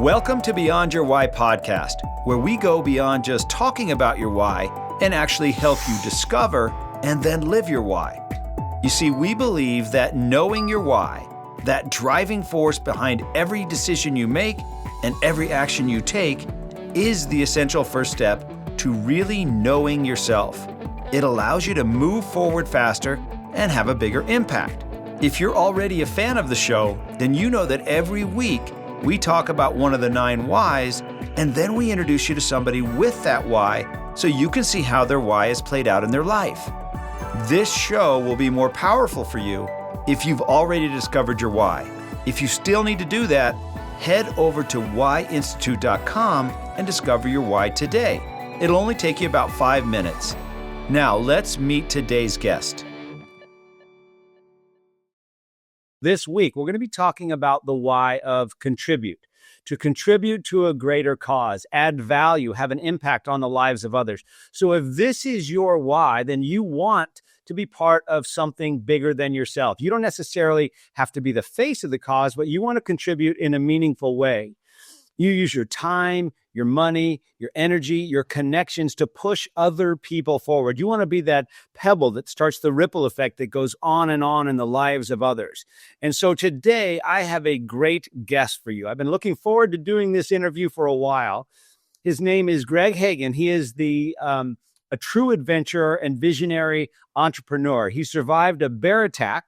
Welcome to Beyond Your Why podcast, where we go beyond just talking about your why and actually help you discover and then live your why. You see, we believe that knowing your why, that driving force behind every decision you make and every action you take, is the essential first step to really knowing yourself. It allows you to move forward faster and have a bigger impact. If you're already a fan of the show, then you know that every week we talk about one of the 9 whys, and then we introduce you to somebody with that why so you can see how their why is played out in their life. This show will be more powerful for you if you've already discovered your why. If you still need to do that, head over to whyinstitute.com and discover your why today. It'll only take you about 5 minutes. Now, let's meet today's guest. This week, we're going to be talking about the why of contribute. To contribute to a greater cause, add value, have an impact on the lives of others. So if this is your why, then you want to be part of something bigger than yourself. You don't necessarily have to be the face of the cause, but you want to contribute in a meaningful way. You use your time, your money, your energy, your connections to push other people forward. You want to be that pebble that starts the ripple effect that goes on in the lives of others. And so today I have a great guest for you. I've been looking forward to doing this interview for a while. His name is Greg Hague. He is a true adventurer and visionary entrepreneur. He survived a bear attack,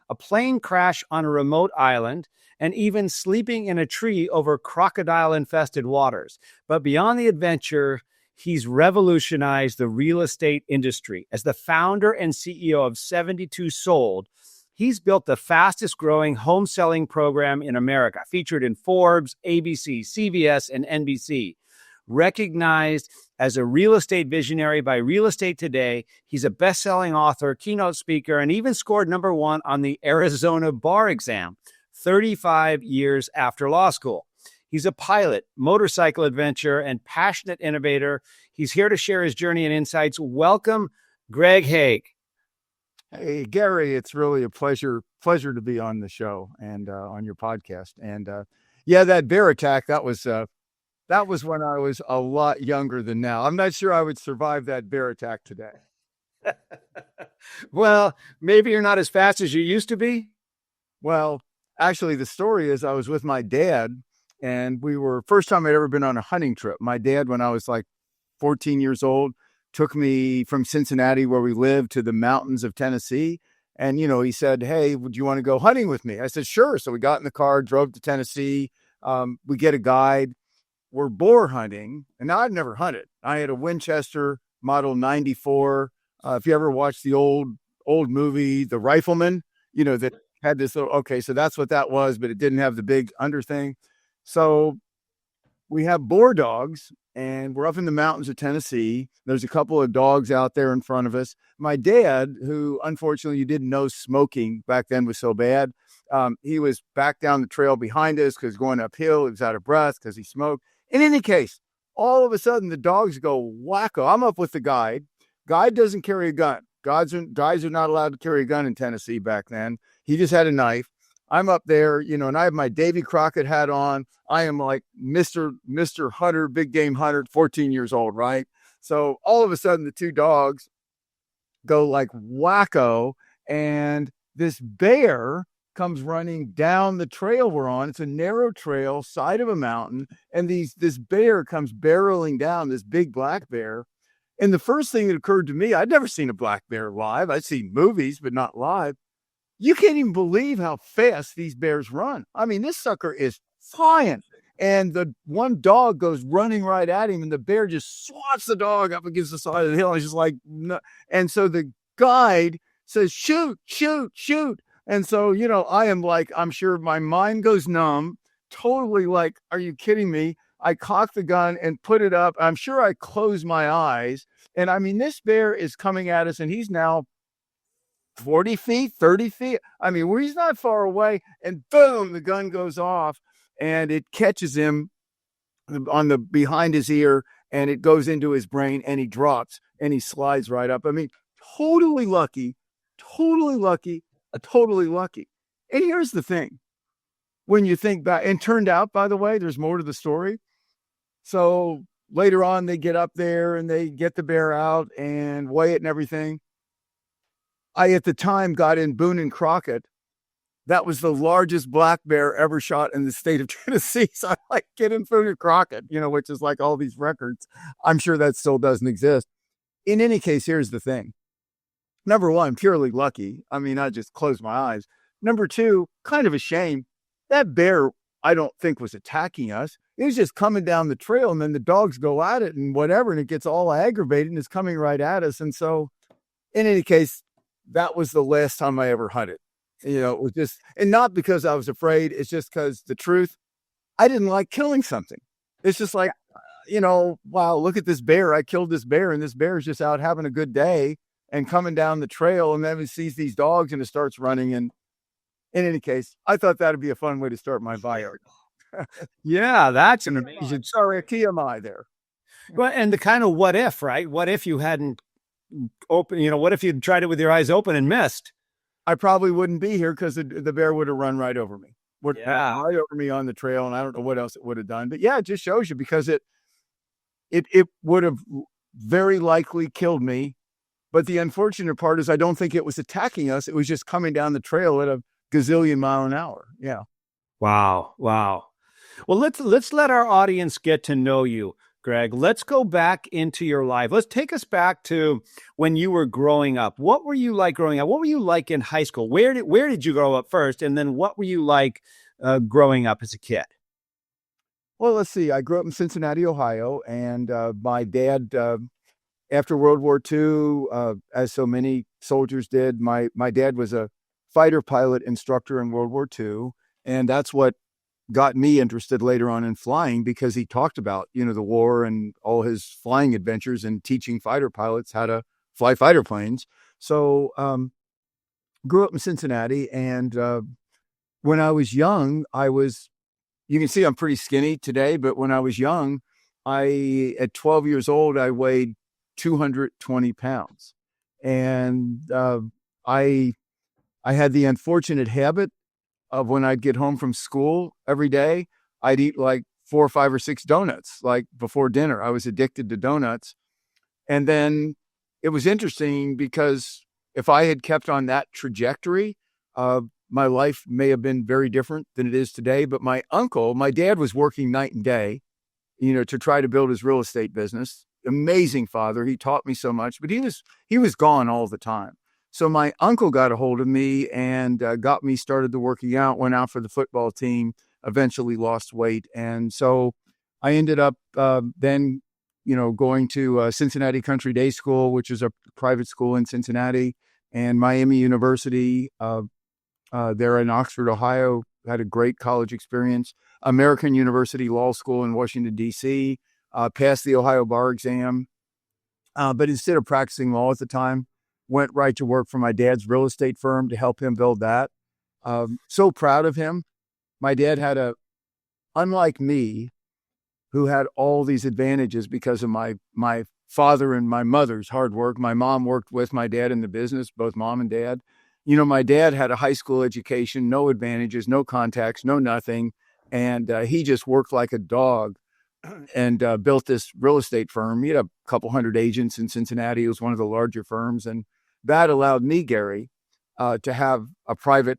a plane crash on a remote island, and even sleeping in a tree over crocodile-infested waters. But beyond the adventure, he's revolutionized the real estate industry. As the founder and CEO of 72 Sold, he's built the fastest-growing home selling program in America, featured in Forbes, ABC, CBS, and NBC. Recognized as a real estate visionary by Real Estate Today, he's a best-selling author, keynote speaker, and even scored number 1 on the Arizona bar exam 35 years after law school. He's a pilot, motorcycle adventurer, and passionate innovator. He's here to share his journey and insights. Welcome, Greg Hague. Hey, Gary, it's really a pleasure to be on the show and on your podcast. And that bear attack, that was when I was a lot younger than now. I'm not sure I would survive that bear attack today. Well, maybe you're not as fast as you used to be. Well, actually, the story is I was with my dad, and first time I'd ever been on a hunting trip. My dad, when I was like 14 years old, took me from Cincinnati, where we lived, to the mountains of Tennessee. And, he said, "Hey, would you want to go hunting with me?" I said, "Sure." So we got in the car, drove to Tennessee. We get a guide. We're boar hunting. And now I'd never hunted. I had a Winchester model 94. If you ever watched the old movie, The Rifleman, that had this little, okay, so that's what that was, but it didn't have the big under thing. So we have boar dogs, and we're up in the mountains of Tennessee. There's a couple of dogs out there in front of us. My dad, who unfortunately you didn't know smoking back then was so bad, he was back down the trail behind us because going uphill, he was out of breath because he smoked. In any case, all of a sudden the dogs go wacko. I'm up with the guide. Guide doesn't carry a gun. Guys are not allowed to carry a gun in Tennessee back then. He just had a knife. I'm up there, and I have my Davy Crockett hat on. I am like Mr. Hunter, big game hunter, 14 years old, right? So all of a sudden the 2 dogs go like wacko, and this bear comes running down the trail we're on. It's a narrow trail, side of a mountain, and this bear comes barreling down, this big black bear. And the first thing that occurred to me, I'd never seen a black bear live. I'd seen movies, but not live. You can't even believe how fast these bears run. I mean, this sucker is flying. And the one dog goes running right at him, and the bear just swats the dog up against the side of the hill. And he's just like, no. And so the guide says, "Shoot, shoot, shoot." And so, I am like, I'm sure my mind goes numb, totally like, are you kidding me? I cocked the gun and put it up. I'm sure I closed my eyes. And I mean, this bear is coming at us, and he's now 40 feet, 30 feet. I mean, he's not far away. And boom, the gun goes off, and it catches him on the behind his ear, and it goes into his brain, and he drops, and he slides right up. I mean, totally lucky. And here's the thing. when you think back, and turned out, by the way, there's more to the story. So later on, they get up there and they get the bear out and weigh it and everything. I, at the time, got in Boone and Crockett. That was the largest black bear ever shot in the state of Tennessee. So I like get in Boone and Crockett, which is like all these records. I'm sure that still doesn't exist. In any case, here's the thing. Number one, purely lucky. I mean, I just closed my eyes. Number two, kind of a shame. That bear, I don't think, was attacking us. It was just coming down the trail, and then the dogs go at it and whatever, and it gets all aggravated and it's coming right at us. And so, in any case, that was the last time I ever hunted. It was just, and not because I was afraid. It's just because the truth, I didn't like killing something. It's just like, wow, look at this bear. I killed this bear, and this bear is just out having a good day and coming down the trail, and then it sees these dogs and it starts running. And in any case, I thought that'd be a fun way to start my bio. Yeah, that's an amazing. Sorry, key am I there? Well, and the kind of what if, right? What if you hadn't opened, what if you'd tried it with your eyes open and missed? I probably wouldn't be here because the bear would have run right over me. Yeah. Right over me on the trail, and I don't know what else it would have done. But yeah, it just shows you, because it would have very likely killed me. But the unfortunate part is I don't think it was attacking us. It was just coming down the trail at a gazillion mile an hour. Yeah. Wow. Well, let's let our audience get to know you, Greg. Let's go back into your life. Let's take us back to when you were growing up. What were you like growing up? What were you like in high school? Where did you grow up first? And then what were you like growing up as a kid? Well, let's see. I grew up in Cincinnati, Ohio, and my dad, after World War II, as so many soldiers did, my dad was a fighter pilot instructor in World War II, and that's what got me interested later on in flying, because he talked about, the war and all his flying adventures and teaching fighter pilots how to fly fighter planes. So grew up in Cincinnati, and when I was young, you can see I'm pretty skinny today, but when I was young, at 12 years old, I weighed 220 pounds. And I had the unfortunate habit of, when I'd get home from school every day, I'd eat like 4 or 5 or 6 donuts, like before dinner. I was addicted to donuts. And then it was interesting, because if I had kept on that trajectory, my life may have been very different than it is today. But my dad was working night and day, to try to build his real estate business. Amazing father. He taught me so much, but he was gone all the time. So my uncle got a hold of me and got me started to working out, went out for the football team, eventually lost weight. And so I ended up then, going to Cincinnati Country Day School, which is a private school in Cincinnati, and Miami University there in Oxford, Ohio. Had a great college experience. American University Law School in Washington, D.C., passed the Ohio bar exam. But instead of practicing law at the time, went right to work for my dad's real estate firm to help him build that. So proud of him. My dad unlike me, who had all these advantages because of my father and my mother's hard work. My mom worked with my dad in the business, both mom and dad. My dad had a high school education, no advantages, no contacts, no nothing. And he just worked like a dog and built this real estate firm. He had a couple hundred agents in Cincinnati. It was one of the larger firms. And that allowed me, Gary, to have a private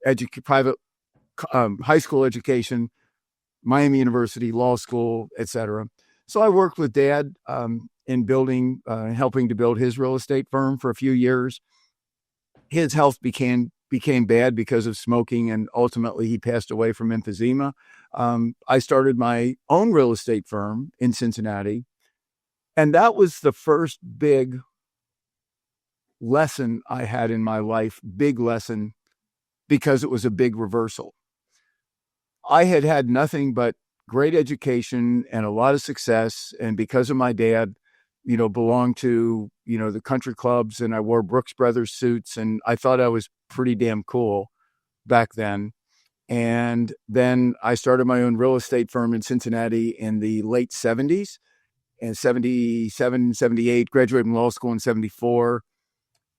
high school education, Miami University Law School, etc. So I worked with Dad in helping to build his real estate firm for a few years. His health became bad because of smoking, and ultimately he passed away from emphysema. I started my own real estate firm in Cincinnati, and that was the first big lesson I had in my life, big lesson, because it was a big reversal. I had nothing but great education and a lot of success, and because of my dad, belonged to, the country clubs, and I wore Brooks Brothers suits, and I thought I was pretty damn cool back then. And then I started my own real estate firm in Cincinnati in the late 70s, and 77, 78, graduated from law school in 74.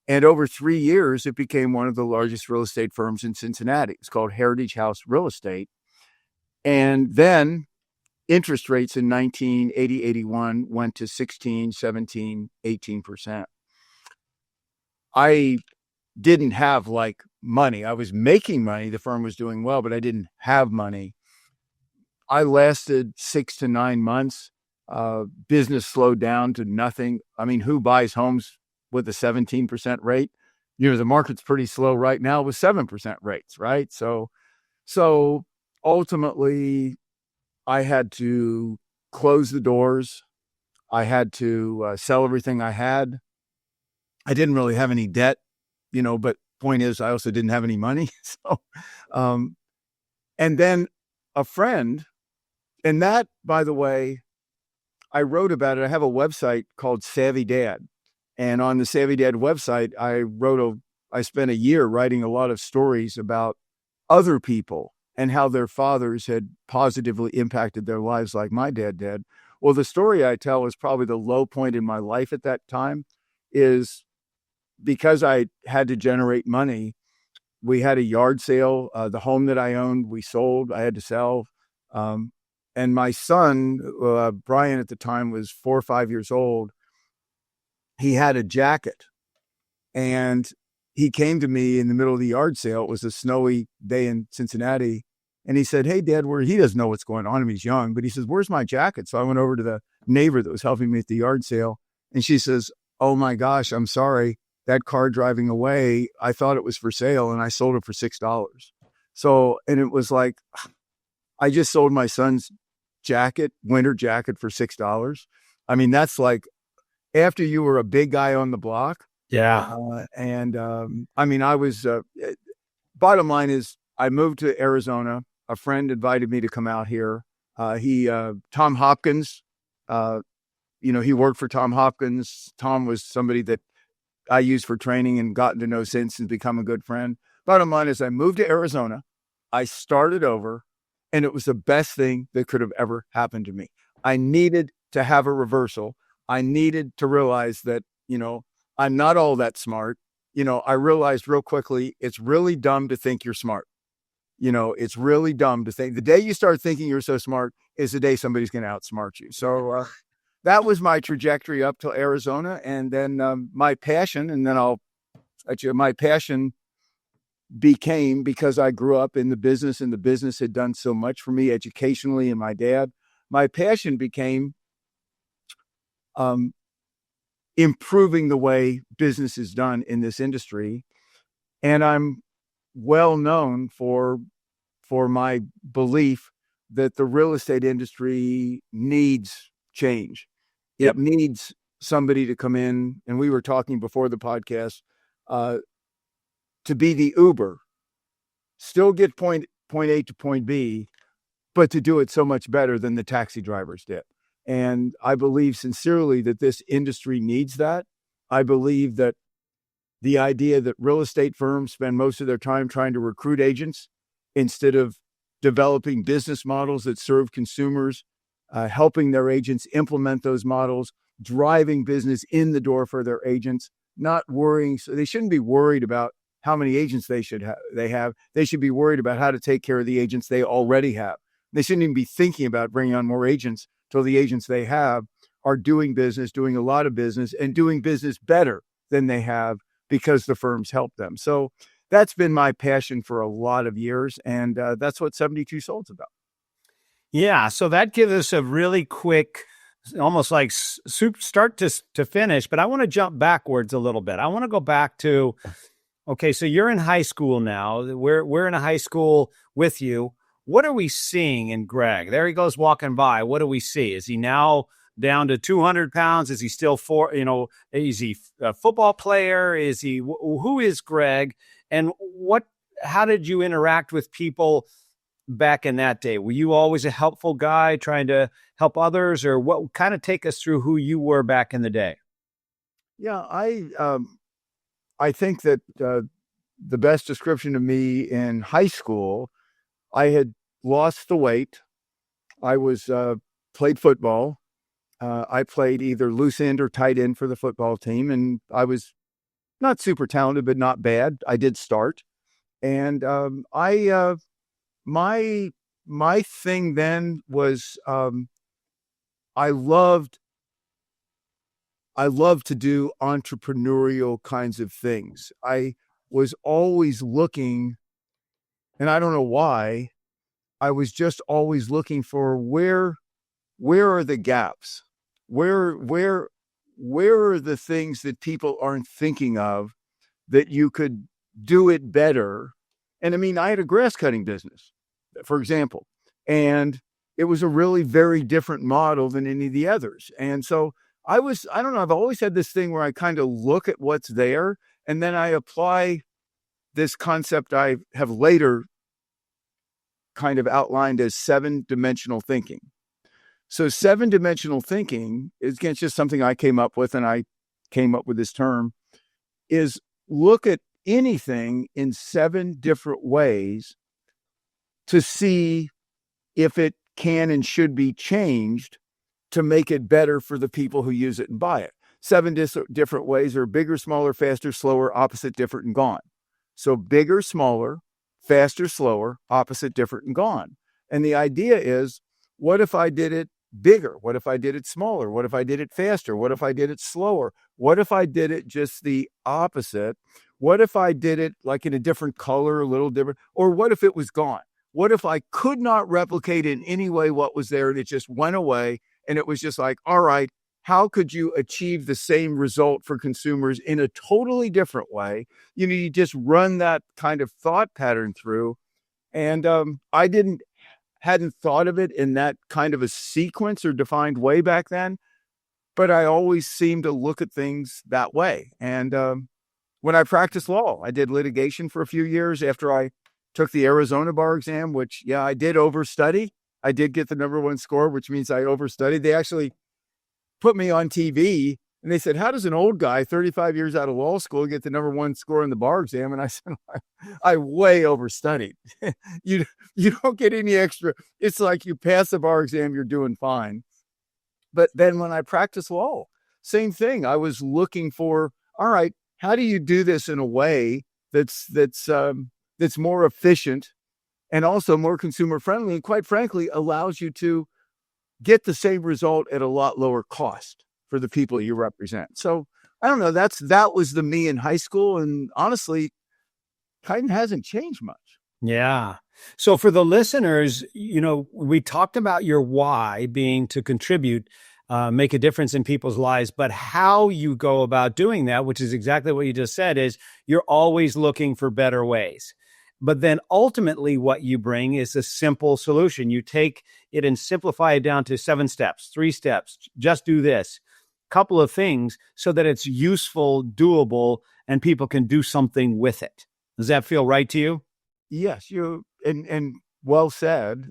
And over 3 years, it became one of the largest real estate firms in Cincinnati. It's called Heritage House Real Estate. And then interest rates in 1980, 81 went to 16, 17, 18%. I didn't have like money. I was making money. The firm was doing well, but I didn't have money. I lasted 6 to 9 months. Business slowed down to nothing. I mean, who buys homes with a 17% rate? The market's pretty slow right now with 7% rates, right? So ultimately, I had to close the doors. I had to sell everything I had. I didn't really have any debt, but point is, I also didn't have any money. So, and then a friend, and that, by the way, I wrote about it. I have a website called Savvy Dad. And on the Savvy Dad website, I spent a year writing a lot of stories about other people and how their fathers had positively impacted their lives like my dad did. Well, the story I tell is probably the low point in my life at that time, is because I had to generate money. We had a yard sale. The home that I owned, we sold. I had to sell. And my son, Brian at the time, was 4 or 5 years old. He had a jacket, and he came to me in the middle of the yard sale. It was a snowy day in Cincinnati. And he said, "Hey, Dad," he doesn't know what's going on. I mean, he's young, but he says, "Where's my jacket?" So I went over to the neighbor that was helping me at the yard sale. And she says, "Oh my gosh, I'm sorry. That car driving away, I thought it was for sale and I sold it for $6. So, and it was like, I just sold my son's winter jacket for $6. I mean, that's like after you were a big guy on the block. Yeah. I mean, bottom line is I moved to Arizona. A friend invited me to come out here. Tom Hopkins, he worked for Tom Hopkins. Tom was somebody that I used for training and gotten to know since and become a good friend. Bottom line is I moved to Arizona. I started over, and it was the best thing that could have ever happened to me. I needed to have a reversal. I needed to realize that, I'm not all that smart. I realized real quickly, it's really dumb to think you're smart. It's really dumb to think. The day you start thinking you're so smart is the day somebody's going to outsmart you. So that was my trajectory up to Arizona. And then my passion, my passion became, because I grew up in the business and the business had done so much for me educationally and my dad, my passion became improving the way business is done in this industry. And I'm well known for my belief that the real estate industry needs change. It needs somebody to come in, and we were talking before the podcast, to be the Uber, still get point A to point B, but to do it so much better than the taxi drivers did. And I believe sincerely that this industry needs that. I believe that the idea that real estate firms spend most of their time trying to recruit agents instead of developing business models that serve consumers, helping their agents implement those models, driving business in the door for their agents, not worrying. So they shouldn't be worried about how many agents they have. They should be worried about how to take care of the agents they already have. They shouldn't even be thinking about bringing on more agents till the agents they have are doing a lot of business, and doing business better than they have because the firms help them. So that's been my passion for a lot of years. And that's what 72 Sold's about. Yeah. So that gives us a really quick, almost like start to finish, but I want to jump backwards a little bit. I want to go back to, okay, so you're in high school now. We're in a high school with you. What are we seeing in Greg? There he goes walking by. What do we see? Is he now down to 200 pounds? Is he still is he a football player? Is he, who is Greg? And how did you interact with people back in that day? Were you always a helpful guy trying to help others, or what? Kind of take us through who you were back in the day. Yeah, I think that the best description of me in high school, I had lost the weight. I was played football. I played either loose end or tight end for the football team, and I was, not super talented, but not bad. I did start. And my thing then was I loved to do entrepreneurial kinds of things. I was always looking, and I don't know why, I was just always looking for where are the gaps? Where are the things that people aren't thinking of that you could do it better? And I mean, I had a grass cutting business, for example, and it was a really very different model than any of the others. And so I don't know, I've always had this thing where I kind of look at what's there and then I apply this concept I have later kind of outlined as 7-dimensional thinking. So 7-dimensional thinking is just something I came up with, and I came up with this term, is look at anything in 7 different ways to see if it can and should be changed to make it better for the people who use it and buy it. 7 different ways are bigger, smaller, faster, slower, opposite, different, and gone. So bigger, smaller, faster, slower, opposite, different, and gone. And the idea is, what if I did it bigger? What if I did it smaller? What if I did it faster? What if I did it slower? What if I did it just the opposite? What if I did it like in a different color, a little different? Or what if it was gone? What if I could not replicate in any way what was there and it just went away? And it was just like, all right, how could you achieve the same result for consumers in a totally different way? You just run that kind of thought pattern through. And I hadn't thought of it in that kind of a sequence or defined way back then, but I always seemed to look at things that way. And when I practiced law, I did litigation for a few years after I took the Arizona bar exam, which, yeah, I did overstudy. I did get the #1 score, which means I overstudied. They actually put me on TV and they said, how does an old guy 35 years out of law school get the #1 score in the bar exam? And I said, I way overstudied. You don't get any extra. It's like you pass the bar exam, you're doing fine. But then when I practiced law, same thing. I was looking for, all right, how do you do this in a way that's more efficient and also more consumer friendly, and quite frankly, allows you to get the same result at a lot lower cost for the people you represent. So I don't know, that was the me in high school. And honestly, kind of hasn't changed much. Yeah. So for the listeners, we talked about your why being to contribute, make a difference in people's lives, but how you go about doing that, which is exactly what you just said, is you're always looking for better ways. But then ultimately what you bring is a simple solution. You take it and simplify it down to 7 steps, 3 steps, just do this, couple of things so that it's useful, doable, and people can do something with it. Does that feel right to you? Yes, and well said.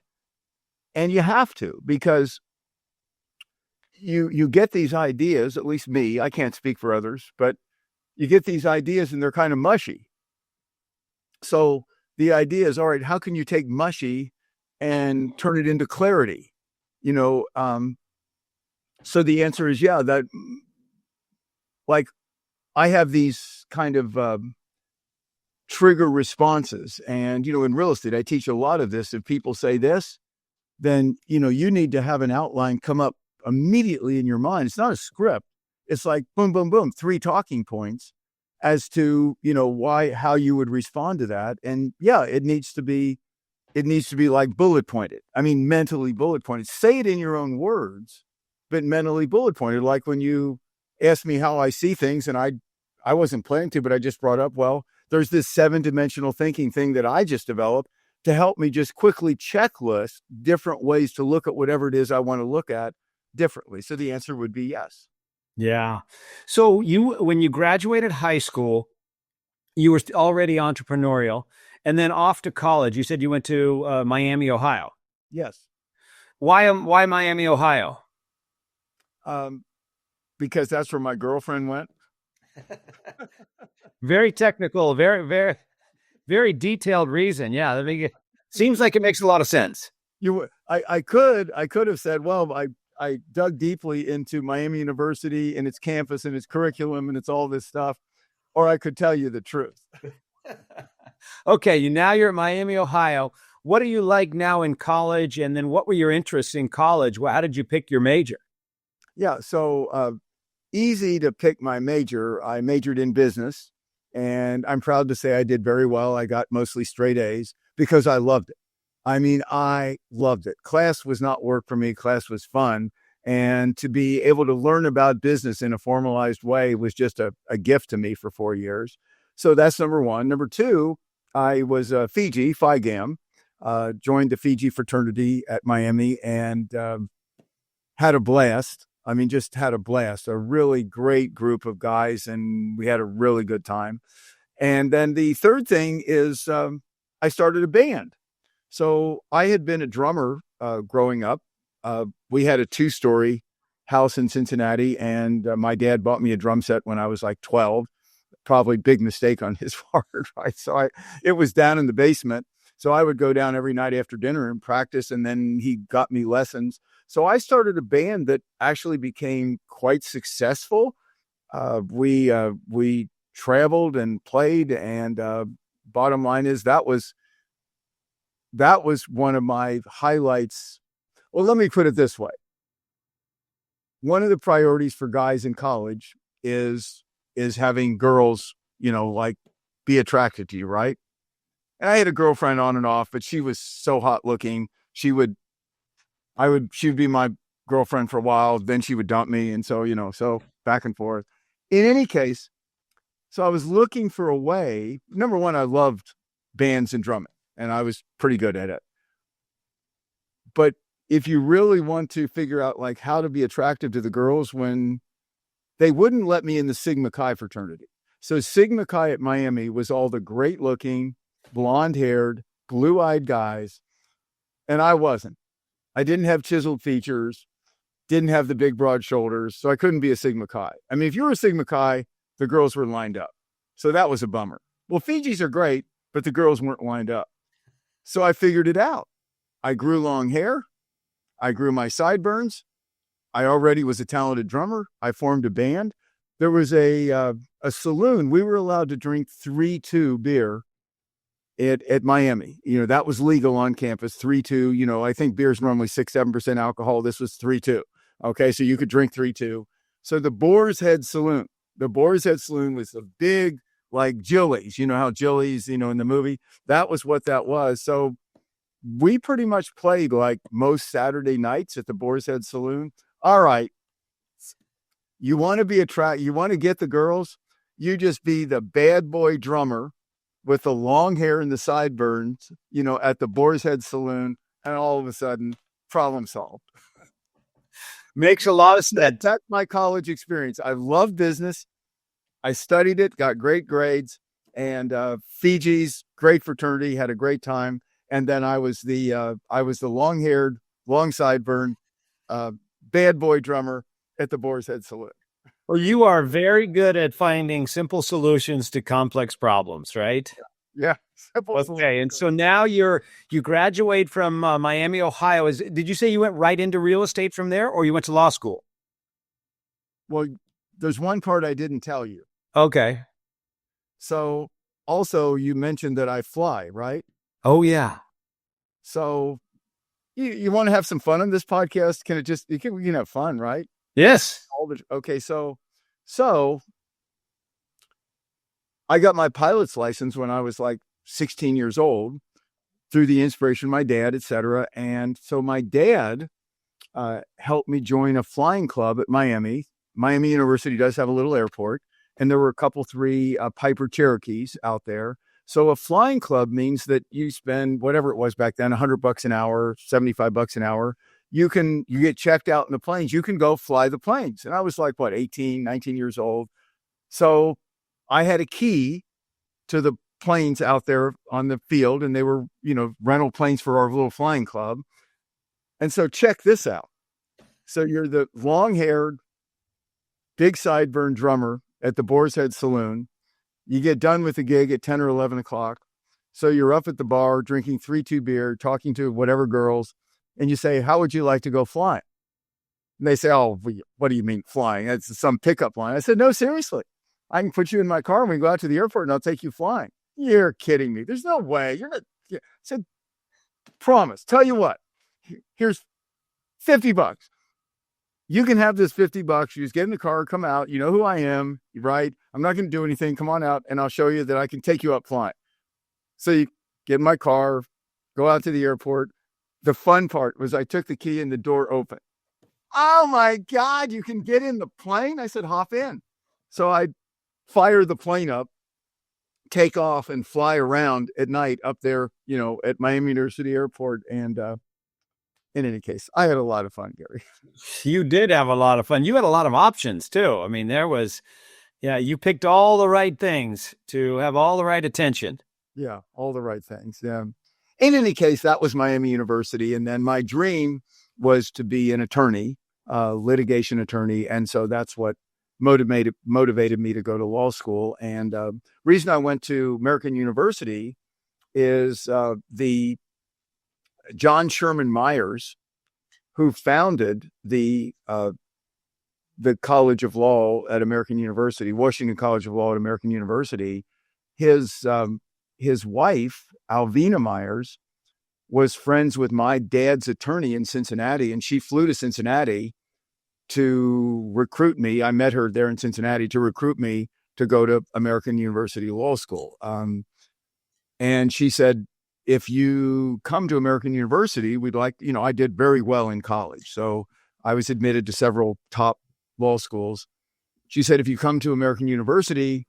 And you have to, because you get these ideas, at least me, I can't speak for others, but you get these ideas and they're kind of mushy. So the idea is, all right, how can you take mushy and turn it into clarity? So the answer is, yeah, that, like, I have these kind of trigger responses. And, in real estate, I teach a lot of this. If people say this, then, you need to have an outline come up immediately in your mind. It's not a script. It's like, boom, boom, boom, 3 talking points as to, how you would respond to that. And yeah, it needs to be like bullet pointed. I mean, mentally bullet pointed. Say it in your own words, but mentally bullet pointed. Like when you asked me how I see things, and I wasn't planning to, but I just brought up, well, there's this 7-dimensional thinking thing that I just developed to help me just quickly checklist different ways to look at whatever it is I want to look at differently. So the answer would be yes. Yeah. So when you graduated high school, you were already entrepreneurial, and then off to college. You said you went to Miami, Ohio. Yes. Why Miami, Ohio? Because that's where my girlfriend went. Very technical, very, very, very detailed reason. Yeah. Seems like it makes a lot of sense. I could have said, well, I dug deeply into Miami University and its campus and its curriculum and it's all this stuff. or I could tell you the truth. Okay, now you're at Miami, Ohio. What do you like now in college? And then what were your interests in college? How did you pick your major? Yeah, so easy to pick my major. I majored in business, and I'm proud to say I did very well. I got mostly straight A's because I loved it. I mean, I loved it. Class was not work for me. Class was fun. And to be able to learn about business in a formalized way was just a gift to me for 4 years. So that's number one. Number two, I was Fiji, Phi Gam, joined the Fiji fraternity at Miami and had a blast. I mean, just had a blast, a really great group of guys, and we had a really good time. And then the third thing is I started a band. So I had been a drummer growing up. We had a 2-story house in Cincinnati, and my dad bought me a drum set when I was like 12. Probably big mistake on his part, right? So it was down in the basement. So I would go down every night after dinner and practice, and then he got me lessons. So I started a band that actually became quite successful. We traveled and played, and bottom line is that was one of my highlights. Well, let me put it this way. One of the priorities for guys in college is having girls, like be attracted to you, right? And I had a girlfriend on and off, but she was so hot looking. She would be my girlfriend for a while. Then she would dump me. And so, so back and forth. In any case, so I was looking for a way. Number one, I loved bands and drumming, and I was pretty good at it. But if you really want to figure out like how to be attractive to the girls, when they wouldn't let me in the Sigma Chi fraternity. So Sigma Chi at Miami was all the great looking, blonde haired, blue eyed guys. And I wasn't. I didn't have chiseled features, didn't have the big broad shoulders. So I couldn't be a Sigma Chi. I mean, if you were a Sigma Chi, the girls were lined up. So that was a bummer. Well, Fijis are great, but the girls weren't lined up. So I figured it out. I grew long hair. I grew my sideburns. I already was a talented drummer. I formed a band. There was a saloon. We were allowed to drink 3-2 beer at Miami. That was legal on campus, 3-2. I think beer's normally 6-7% alcohol. This was 3-2. Okay, so you could drink 3-2. So the Boar's Head Saloon. The Boar's Head Saloon was a big, like Jilly's. You know how Jilly's, in the movie? That was what that was. So we pretty much played like most Saturday nights at the Boar's Head Saloon. All right. You want to you want to get the girls, you just be the bad boy drummer with the long hair and the sideburns, at the Boar's Head Saloon, and all of a sudden, problem solved. Makes a lot of sense. That's my college experience. I love business. I studied it, got great grades, and Fiji's great fraternity, had a great time. And then I was the long-haired, long sideburn, bad boy drummer at the Boar's Head Saloon. Well, you are very good at finding simple solutions to complex problems, right? Yeah. Simple Okay. solution. And so now you graduate from Miami, Ohio. Did you say you went right into real estate from there, or you went to law school? Well, there's one part I didn't tell you. Okay. So also you mentioned that I fly, right? Oh, yeah. So you want to have some fun on this podcast? We can have fun, right? Yes. Okay. So I got my pilot's license when I was like 16 years old through the inspiration of my dad, et cetera. And so my dad helped me join a flying club at Miami. Miami University does have a little airport, and there were three Piper Cherokees out there. So a flying club means that you spend whatever it was back then, $100 an hour, $75 an hour. You get checked out in the planes. You can go fly the planes. And I was like, 18, 19 years old. So I had a key to the planes out there on the field, and they were, rental planes for our little flying club. And so check this out. So you're the long-haired, big sideburn drummer at the Boar's Head Saloon. You get done with the gig at 10 or 11 o'clock. So you're up at the bar drinking 3-2 beer, talking to whatever girls, and you say, how would you like to go flying? And they say, oh, what do you mean flying? That's some pickup line. I said, no, seriously. I can put you in my car and we can go out to the airport and I'll take you flying. You're kidding me. There's no way. You're not. I said, promise. Tell you what, here's $50. You can have this $50. You just get in the car, come out. You know who I am, right? I'm not going to do anything. Come on out and I'll show you that I can take you up flying. So you get in my car, go out to the airport. The fun part was I took the key and the door opened. Oh my God, you can get in the plane? I said, hop in. So I fire the plane up, take off and fly around at night up there, at Miami University Airport. And in any case, I had a lot of fun, Gary. You did have a lot of fun. You had a lot of options too. I mean, you picked all the right things to have all the right attention. Yeah, all the right things. Yeah. In any case, that was Miami University. And then my dream was to be an attorney, litigation attorney. And so that's what motivated me to go to law school. And reason I went to American University is the John Sherman Myers, who founded the College of Law at American University, Washington College of Law at American University. His wife, Alvina Myers, was friends with my dad's attorney in Cincinnati, and she flew to Cincinnati to recruit me. I met her there in Cincinnati to recruit me to go to American University Law School. And she said, if you come to American University, we'd like, I did very well in college. So I was admitted to several top law schools. She said, if you come to American University,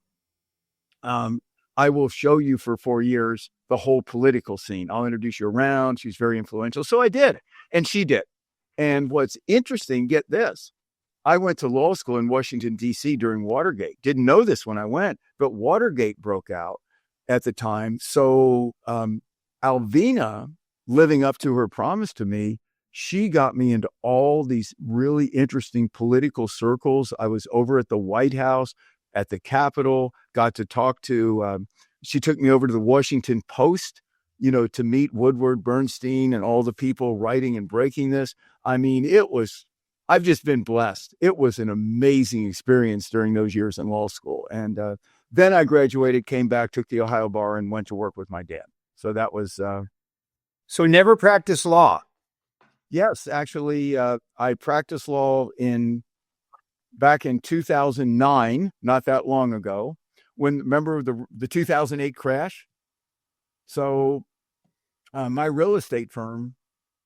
I will show you for 4 years the whole political scene. I'll introduce you around. She's very influential. So I did. And she did. And what's interesting, get this, I went to law school in Washington, D.C. during Watergate. Didn't know this when I went, but Watergate broke out at the time. So Alvina, living up to her promise to me, she got me into all these really interesting political circles. I was over at the White House, at the Capitol, got to talk to, she took me over to the Washington Post, to meet Woodward Bernstein and all the people writing and breaking this. I mean, I've just been blessed. It was an amazing experience during those years in law school. And then I graduated, came back, took the Ohio bar, and went to work with my dad. So that was... So never practiced law? Yes, actually, I practiced law back in 2009, not that long ago, remember the 2008 crash? So my real estate firm...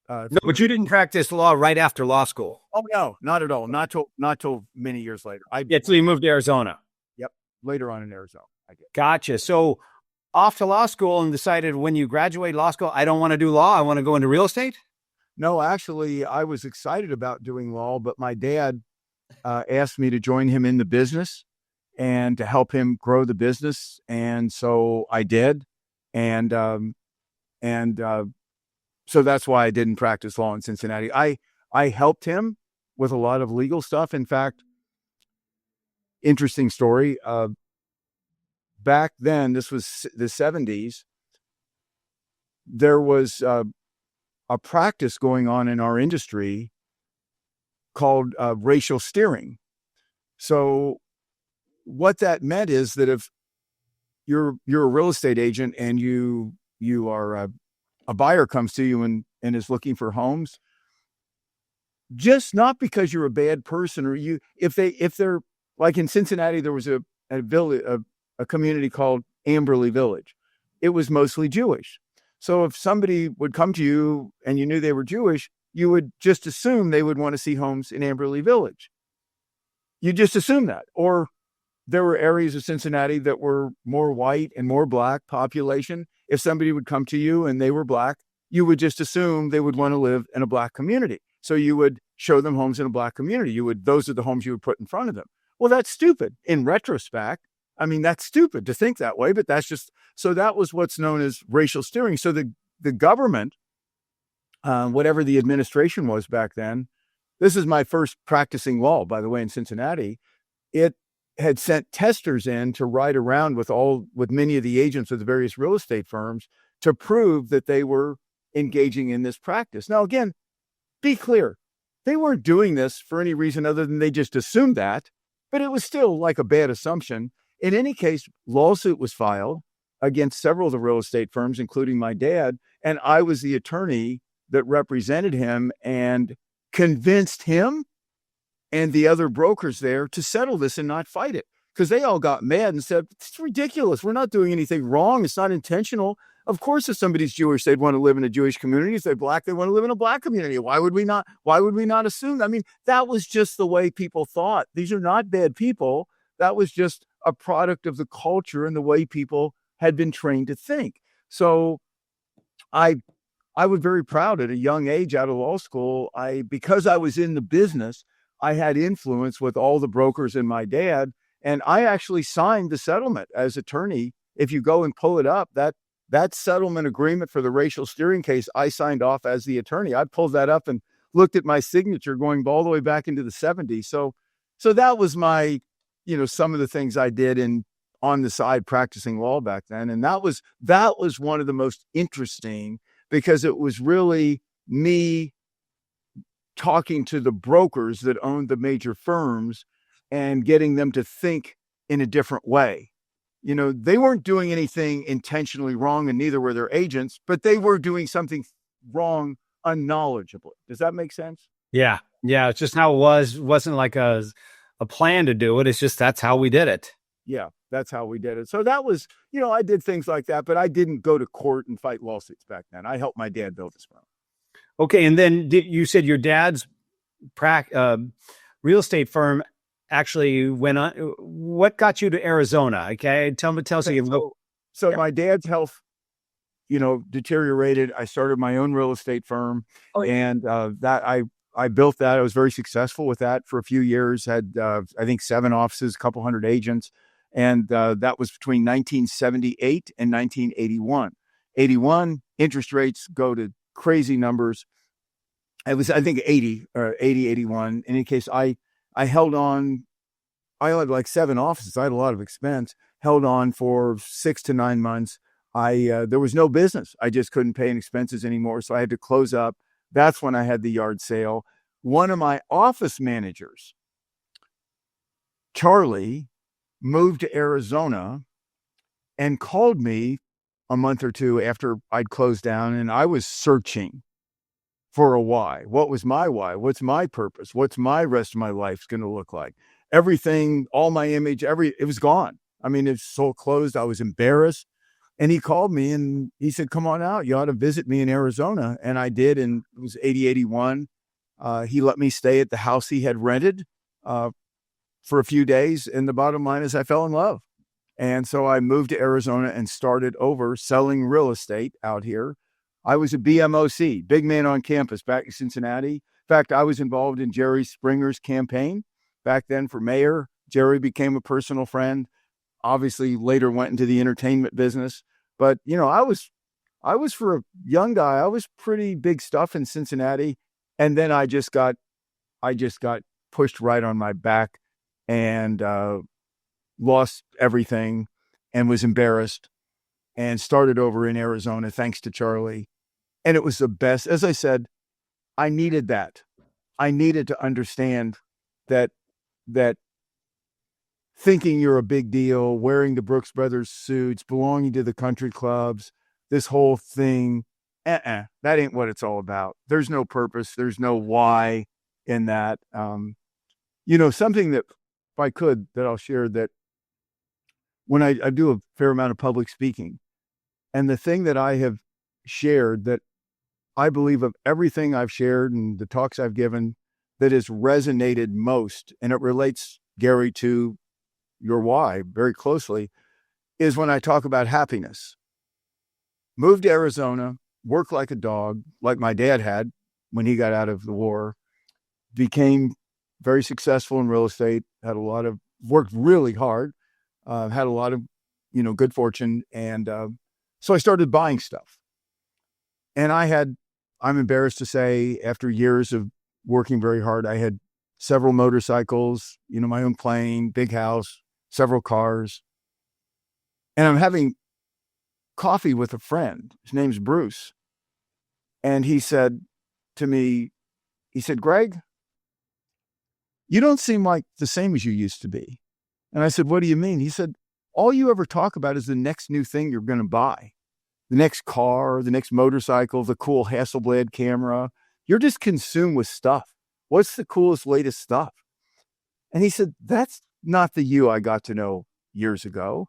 no, but you didn't practice law right after law school. Oh, no, not at all. Not till many years later. Till you moved to Arizona. Yep, later on in Arizona. I did. Gotcha. So off to law school and decided when you graduate law school, I don't want to do law. I want to go into real estate? No, actually, I was excited about doing law, but my dad asked me to join him in the business and to help him grow the business. And so I did. And so that's why I didn't practice law in Cincinnati. I helped him with a lot of legal stuff. In fact, interesting story. Back then, this was the 70s, there was a practice going on in our industry called racial steering. So what that meant is that if you're a real estate agent and you are a buyer comes to you and is looking for homes, just not because you're a bad person or if they're like in Cincinnati, there was a community called Amberley Village. It was mostly Jewish. So if somebody would come to you and you knew they were Jewish, you would just assume they would want to see homes in Amberley Village. You just assume that. Or there were areas of Cincinnati that were more white and more black population. If somebody would come to you and they were black, you would just assume they would want to live in a black community. So you would show them homes in a black community. Those are the homes you would put in front of them. Well, that's stupid. In retrospect, I mean, that's stupid to think that way, but so that was what's known as racial steering. So the government, whatever the administration was back then, this is my first practicing law, by the way, in Cincinnati. It had sent testers in to ride around with many of the agents of the various real estate firms to prove that they were engaging in this practice. Now, again, be clear. They weren't doing this for any reason other than they just assumed that, but it was still like a bad assumption. In any case, lawsuit was filed against several of the real estate firms, including my dad, and I was the attorney that represented him and convinced him and the other brokers there to settle this and not fight it, because they all got mad and said, it's ridiculous. We're not doing anything wrong. It's not intentional. Of course, if somebody's Jewish, they'd want to live in a Jewish community. If they're Black, they want to live in a Black community. Why would we not assume? I mean, that was just the way people thought. These are not bad people. That was just a product of the culture and the way people had been trained to think. So I was very proud at a young age out of law school. Because I was in the business, I had influence with all the brokers and my dad, and I actually signed the settlement as attorney. If you go and pull it up, that settlement agreement for the racial steering case, I signed off as the attorney. I pulled that up and looked at my signature going all the way back into the 70s. So that was my, some of the things I did on the side practicing law back then. And that was one of the most interesting, because it was really me talking to the brokers that owned the major firms and getting them to think in a different way. They weren't doing anything intentionally wrong, and neither were their agents, but they were doing something wrong unknowledgeably. Does that make sense? Yeah. Yeah. It's just how it was. It wasn't like a plan to do it. It's just, that's how we did it. Yeah, that's how we did it. So that was, I did things like that, but I didn't go to court and fight lawsuits back then. I helped my dad build his firm. Okay. And then you said your dad's real estate firm actually went on. What got you to Arizona? Okay. Tell us again. So my dad's health, deteriorated. I started my own real estate firm, and that I built that. I was very successful with that for a few years, had, I think 7 offices, a couple hundred agents. And that was between 1978 and 1981. 81, interest rates go to crazy numbers. It was, I think, 81. In any case, I held on. I had like 7 offices. I had a lot of expense, held on for 6 to 9 months. There was no business. I just couldn't pay any expenses anymore. So I had to close up. That's when I had the yard sale. One of my office managers, Charlie, moved to Arizona and called me a month or two after I'd closed down, and I was searching for a why. What was my why? What's my purpose? What's my rest of my life going to look like? Everything, all my image, it was gone. I mean, it's so closed. I was embarrassed. And he called me and he said, come on out. You ought to visit me in Arizona. And I did. And it was 81. He let me stay at the house he had rented for a few days. And the bottom line is I fell in love. And so I moved to Arizona and started over selling real estate out here. I was a BMOC, big man on campus, back in Cincinnati. In fact, I was involved in Jerry Springer's campaign back then for mayor. Jerry became a personal friend. Obviously, later went into the entertainment business. But, I was for a young guy, I was pretty big stuff in Cincinnati. And then I just got pushed right on my back and lost everything and was embarrassed and started over in Arizona, thanks to Charlie. And it was the best. As I said, I needed that. I needed to understand that thinking you're a big deal, wearing the Brooks Brothers suits, belonging to the country clubs, this whole thing, that ain't what it's all about. There's no purpose. There's no why in that. Something that, if I could, that I'll share, that when I do a fair amount of public speaking, and the thing that I have shared that I believe of everything I've shared and the talks I've given that has resonated most, and it relates, Gary, to your why very closely, is when I talk about happiness. Moved to Arizona, worked like a dog, like my dad had when he got out of the war, became very successful in real estate, worked really hard, had a lot of, good fortune. And so I started buying stuff. And I'm embarrassed to say, after years of working very hard, I had several motorcycles, my own plane, big house, several cars. And I'm having coffee with a friend. His name's Bruce. And he said to me, Greg, you don't seem like the same as you used to be. And I said, what do you mean? He said, all you ever talk about is the next new thing you're going to buy, the next car, the next motorcycle, the cool Hasselblad camera. You're just consumed with stuff. What's the coolest, latest stuff? And he said, that's not the you I got to know years ago.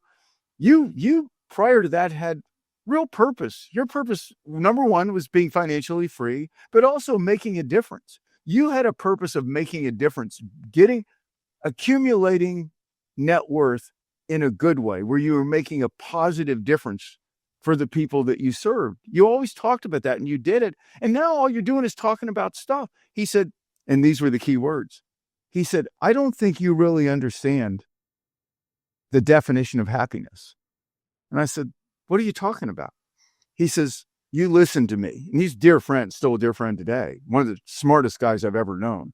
You prior to that had real purpose. Your purpose, number one, was being financially free, but also making a difference. You had a purpose of making a difference, accumulating net worth in a good way, where you were making a positive difference for the people that you served. You always talked about that and you did it. And now all you're doing is talking about stuff. He said, and these were the key words. He said, I don't think you really understand the definition of happiness. And I said, what are you talking about? He says, you listen to me. And he's a dear friend, still a dear friend today, one of the smartest guys I've ever known.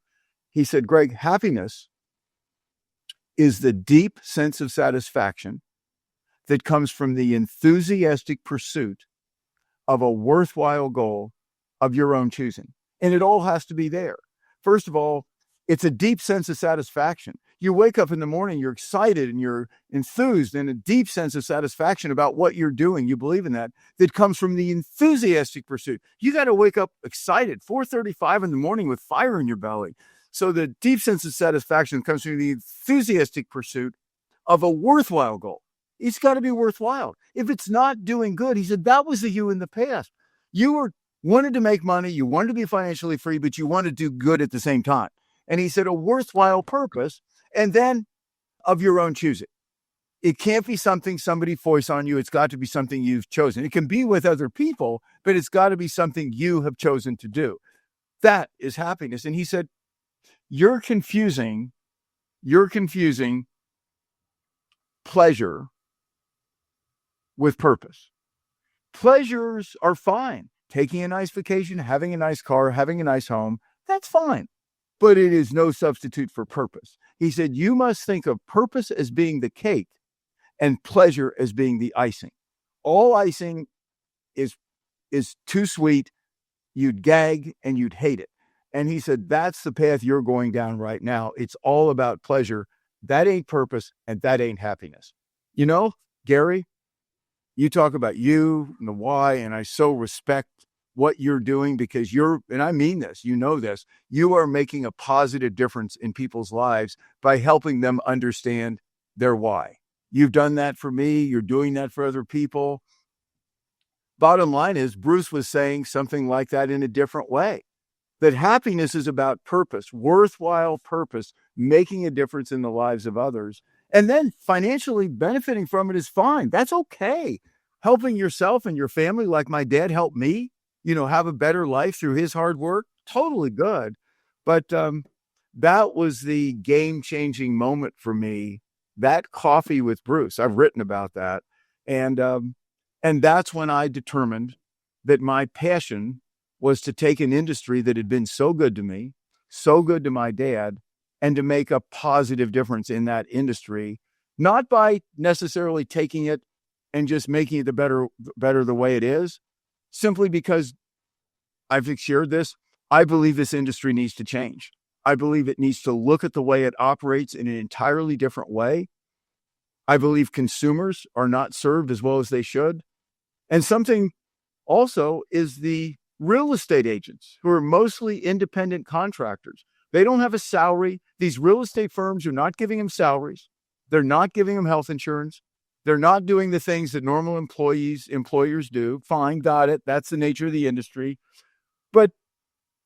He said, Greg, happiness is the deep sense of satisfaction that comes from the enthusiastic pursuit of a worthwhile goal of your own choosing. And it all has to be there. First of all, it's a deep sense of satisfaction. You wake up in the morning, you're excited and you're enthused, and a deep sense of satisfaction about what you're doing. You believe in that comes from the enthusiastic pursuit. You got to wake up excited, 4:35 in the morning with fire in your belly. So the deep sense of satisfaction comes from the enthusiastic pursuit of a worthwhile goal. It's got to be worthwhile. If it's not doing good, he said, that was the you in the past. You wanted to make money, you wanted to be financially free, but you want to do good at the same time. And he said, a worthwhile purpose, and then of your own choosing. It can't be something somebody forced on you. It's got to be something you've chosen. It can be with other people, but it's got to be something you have chosen to do. That is happiness. And he said, you're confusing pleasure with purpose. Pleasures are fine. Taking a nice vacation, having a nice car, having a nice home, that's fine. But it is no substitute for purpose. He said, you must think of purpose as being the cake and pleasure as being the icing. All icing is too sweet. You'd gag and you'd hate it. And he said, that's the path you're going down right now. It's all about pleasure. That ain't purpose, and that ain't happiness. You know, Gary, you talk about you and the why, and I so respect what you're doing because and I mean this, you know this, you are making a positive difference in people's lives by helping them understand their why. You've done that for me. You're doing that for other people. Bottom line is, Bruce was saying something like that in a different way, that happiness is about purpose, worthwhile purpose, making a difference in the lives of others. And then financially benefiting from it is fine. That's okay. Helping yourself and your family, like my dad helped me, have a better life through his hard work, totally good. But that was the game-changing moment for me, that coffee with Bruce. I've written about that. And that's when I determined that my passion was to take an industry that had been so good to me, so good to my dad, and to make a positive difference in that industry, not by necessarily taking it and just making it better the way it is, simply because I've shared this. I believe this industry needs to change. I believe it needs to look at the way it operates in an entirely different way. I believe consumers are not served as well as they should. And something also is the real estate agents, who are mostly independent contractors. They don't have a salary. These real estate firms are not giving them salaries. They're not giving them health insurance. They're not doing the things that normal employers do. Fine, got it. That's the nature of the industry. But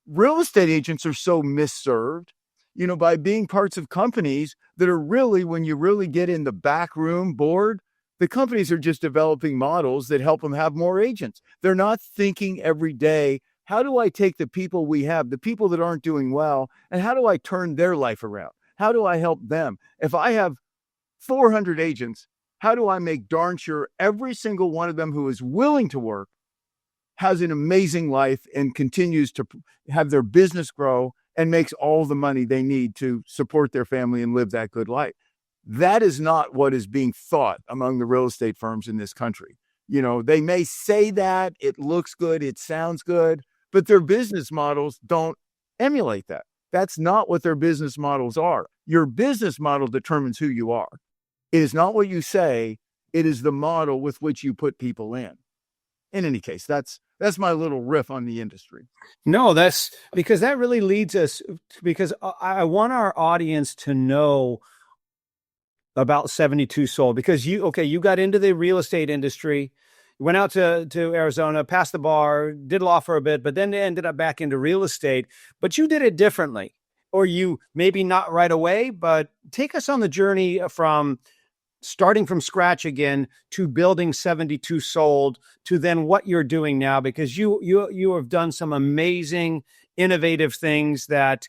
real estate agents are so misserved, by being parts of companies that are really, when you really get in the back room board, the companies are just developing models that help them have more agents. They're not thinking every day, how do I take the people we have, the people that aren't doing well, and how do I turn their life around? How do I help them? If I have 400 agents, how do I make darn sure every single one of them who is willing to work has an amazing life and continues to have their business grow and makes all the money they need to support their family and live that good life? That is not what is being thought among the real estate firms in this country. They may say that, it looks good, it sounds good, but their business models don't emulate that. That's not what their business models are. Your business model determines who you are. It is not what you say. It is the model with which you put people in. In any case, that's my little riff on the industry. No, that's because that really leads us, because I want our audience to know about 72 Sold, because you got into the real estate industry, went out to Arizona, passed the bar, did law for a bit, but then ended up back into real estate. But you did it differently, or you maybe not right away, but take us on the journey from starting from scratch again to building 72 Sold to then what you're doing now, because you have done some amazing, innovative things that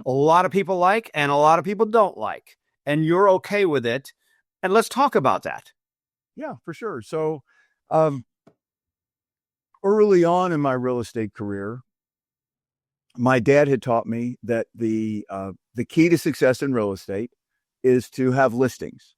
a lot of people like and a lot of people don't like, and you're okay with it. And let's talk about that. Yeah, for sure. So early on in my real estate career, my dad had taught me that the key to success in real estate is to have listings,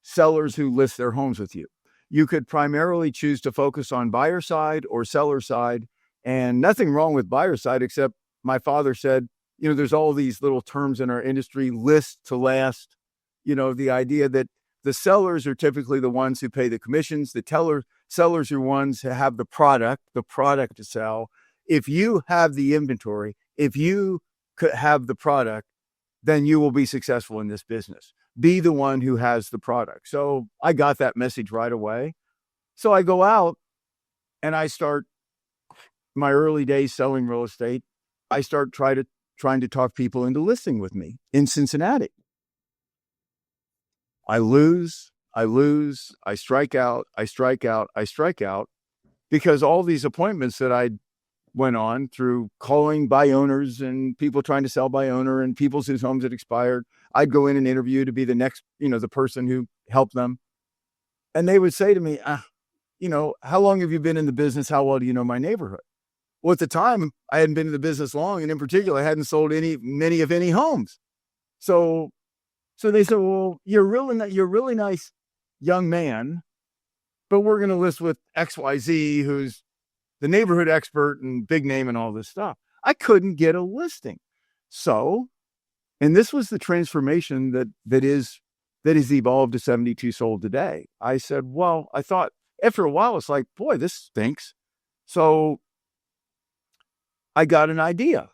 sellers who list their homes with you. You could primarily choose to focus on buyer side or seller side, and nothing wrong with buyer side, except my father said, there's all these little terms in our industry, list to last, the idea that the sellers are typically the ones who pay the commissions. The sellers are ones who have the product to sell. If you have the inventory, if you could have the product, then you will be successful in this business. Be the one who has the product. So I got that message right away. So I go out and I start my early days selling real estate. I start trying to talk people into listing with me in Cincinnati. I lose, I strike out, because all these appointments that I went on through calling by owners and people trying to sell by owner and people whose homes had expired, I'd go in and interview to be the next, the person who helped them. And they would say to me, how long have you been in the business? How well do you know my neighborhood? Well, at the time, I hadn't been in the business long, and in particular, I hadn't sold many homes. So they said, well, you're really nice young man, but we're going to list with XYZ, who's the neighborhood expert and big name and all this stuff. I couldn't get a listing. So, and this was the transformation that has evolved to 72 Sold today. I said, well, I thought after a while, it's like, boy, this stinks. So I got an idea.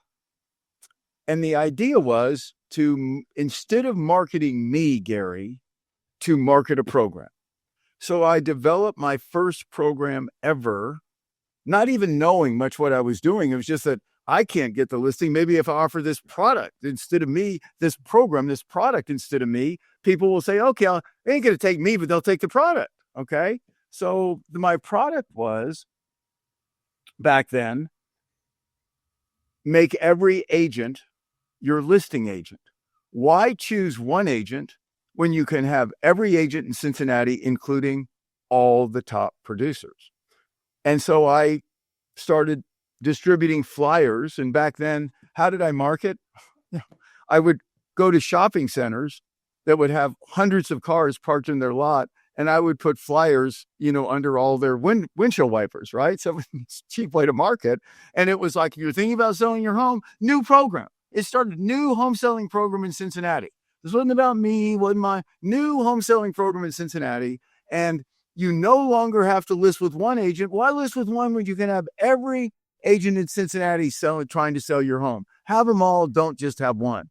And the idea was to, instead of marketing me, Gary, to market a program. So I developed my first program ever, not even knowing much what I was doing. It was just that I can't get the listing. Maybe if I offer this product instead of me, this product instead of me, people will say, okay, they ain't going to take me, but they'll take the product. Okay. So my product was, back then, make every agent your listing agent. Why choose one agent when you can have every agent in Cincinnati, including all the top producers? And so I started distributing flyers. And back then, how did I market? I would go to shopping centers that would have hundreds of cars parked in their lot, and I would put flyers, under all their windshield wipers, right? So it's a cheap way to market. And it was like, you're thinking about selling your home, new program. It started a new home selling program in Cincinnati. This wasn't about me, wasn't my new home selling program in Cincinnati. And you no longer have to list with one agent. Why list with one when you can have every agent in Cincinnati trying to sell your home? Have them all, don't just have one.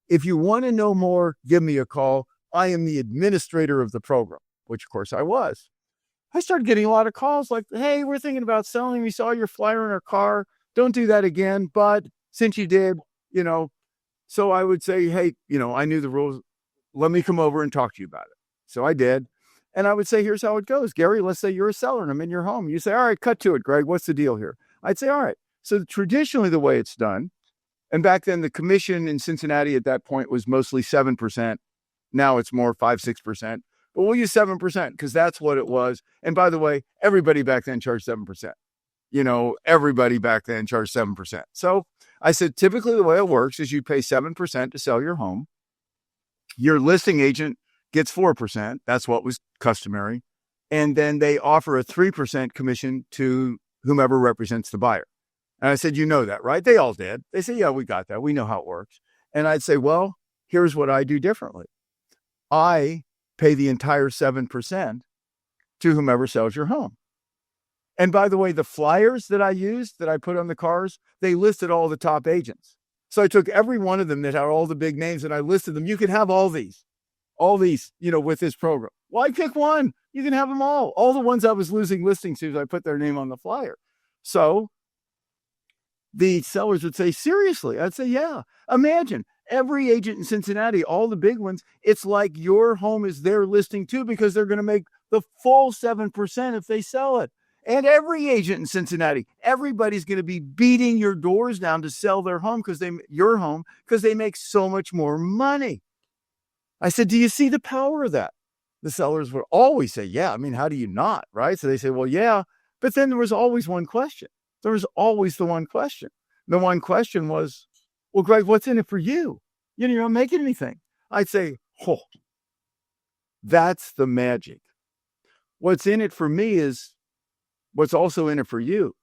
If you want to know more, give me a call. I am the administrator of the program, which of course I was. I started getting a lot of calls like, hey, we're thinking about selling. We saw your flyer in our car. Don't do that again. But since you did, so I would say, hey, I knew the rules. Let me come over and talk to you about it. So I did. And I would say, here's how it goes. Gary, let's say you're a seller and I'm in your home. You say, all right, cut to it, Greg. What's the deal here? I'd say, all right. So traditionally the way it's done, and back then the commission in Cincinnati at that point was mostly 7%. Now it's more 5-6%. But we'll use 7% because that's what it was. And by the way, everybody back then charged 7%. Everybody back then charged 7%. So I said, typically the way it works is you pay 7% to sell your home. Your listing agent gets 4%. That's what was customary. And then they offer a 3% commission to whomever represents the buyer. And I said, you know that, right? They all did. They said, yeah, we got that. We know how it works. And I'd say, well, here's what I do differently. I pay the entire 7% to whomever sells your home. And by the way, the flyers that I used, that I put on the cars, they listed all the top agents. So I took every one of them that had all the big names and I listed them. You can have all these, with this program. Why pick one? You can have them all. All the ones I was losing listings to, I put their name on the flyer. So the sellers would say, seriously? I'd say, yeah. Imagine every agent in Cincinnati, all the big ones, it's like your home is their listing too, because they're going to make the full 7% if they sell it. And every agent in Cincinnati, everybody's going to be beating your doors down to sell their home because they make so much more money. I said, do you see the power of that? The sellers would always say, yeah. I mean, how do you not, right? So they say, well, yeah. But then there was always one question. There was always the one question. The one question was, well, Greg, what's in it for you? You're not making anything. I'd say, oh, that's the magic. What's in it for me is what's also in it for you.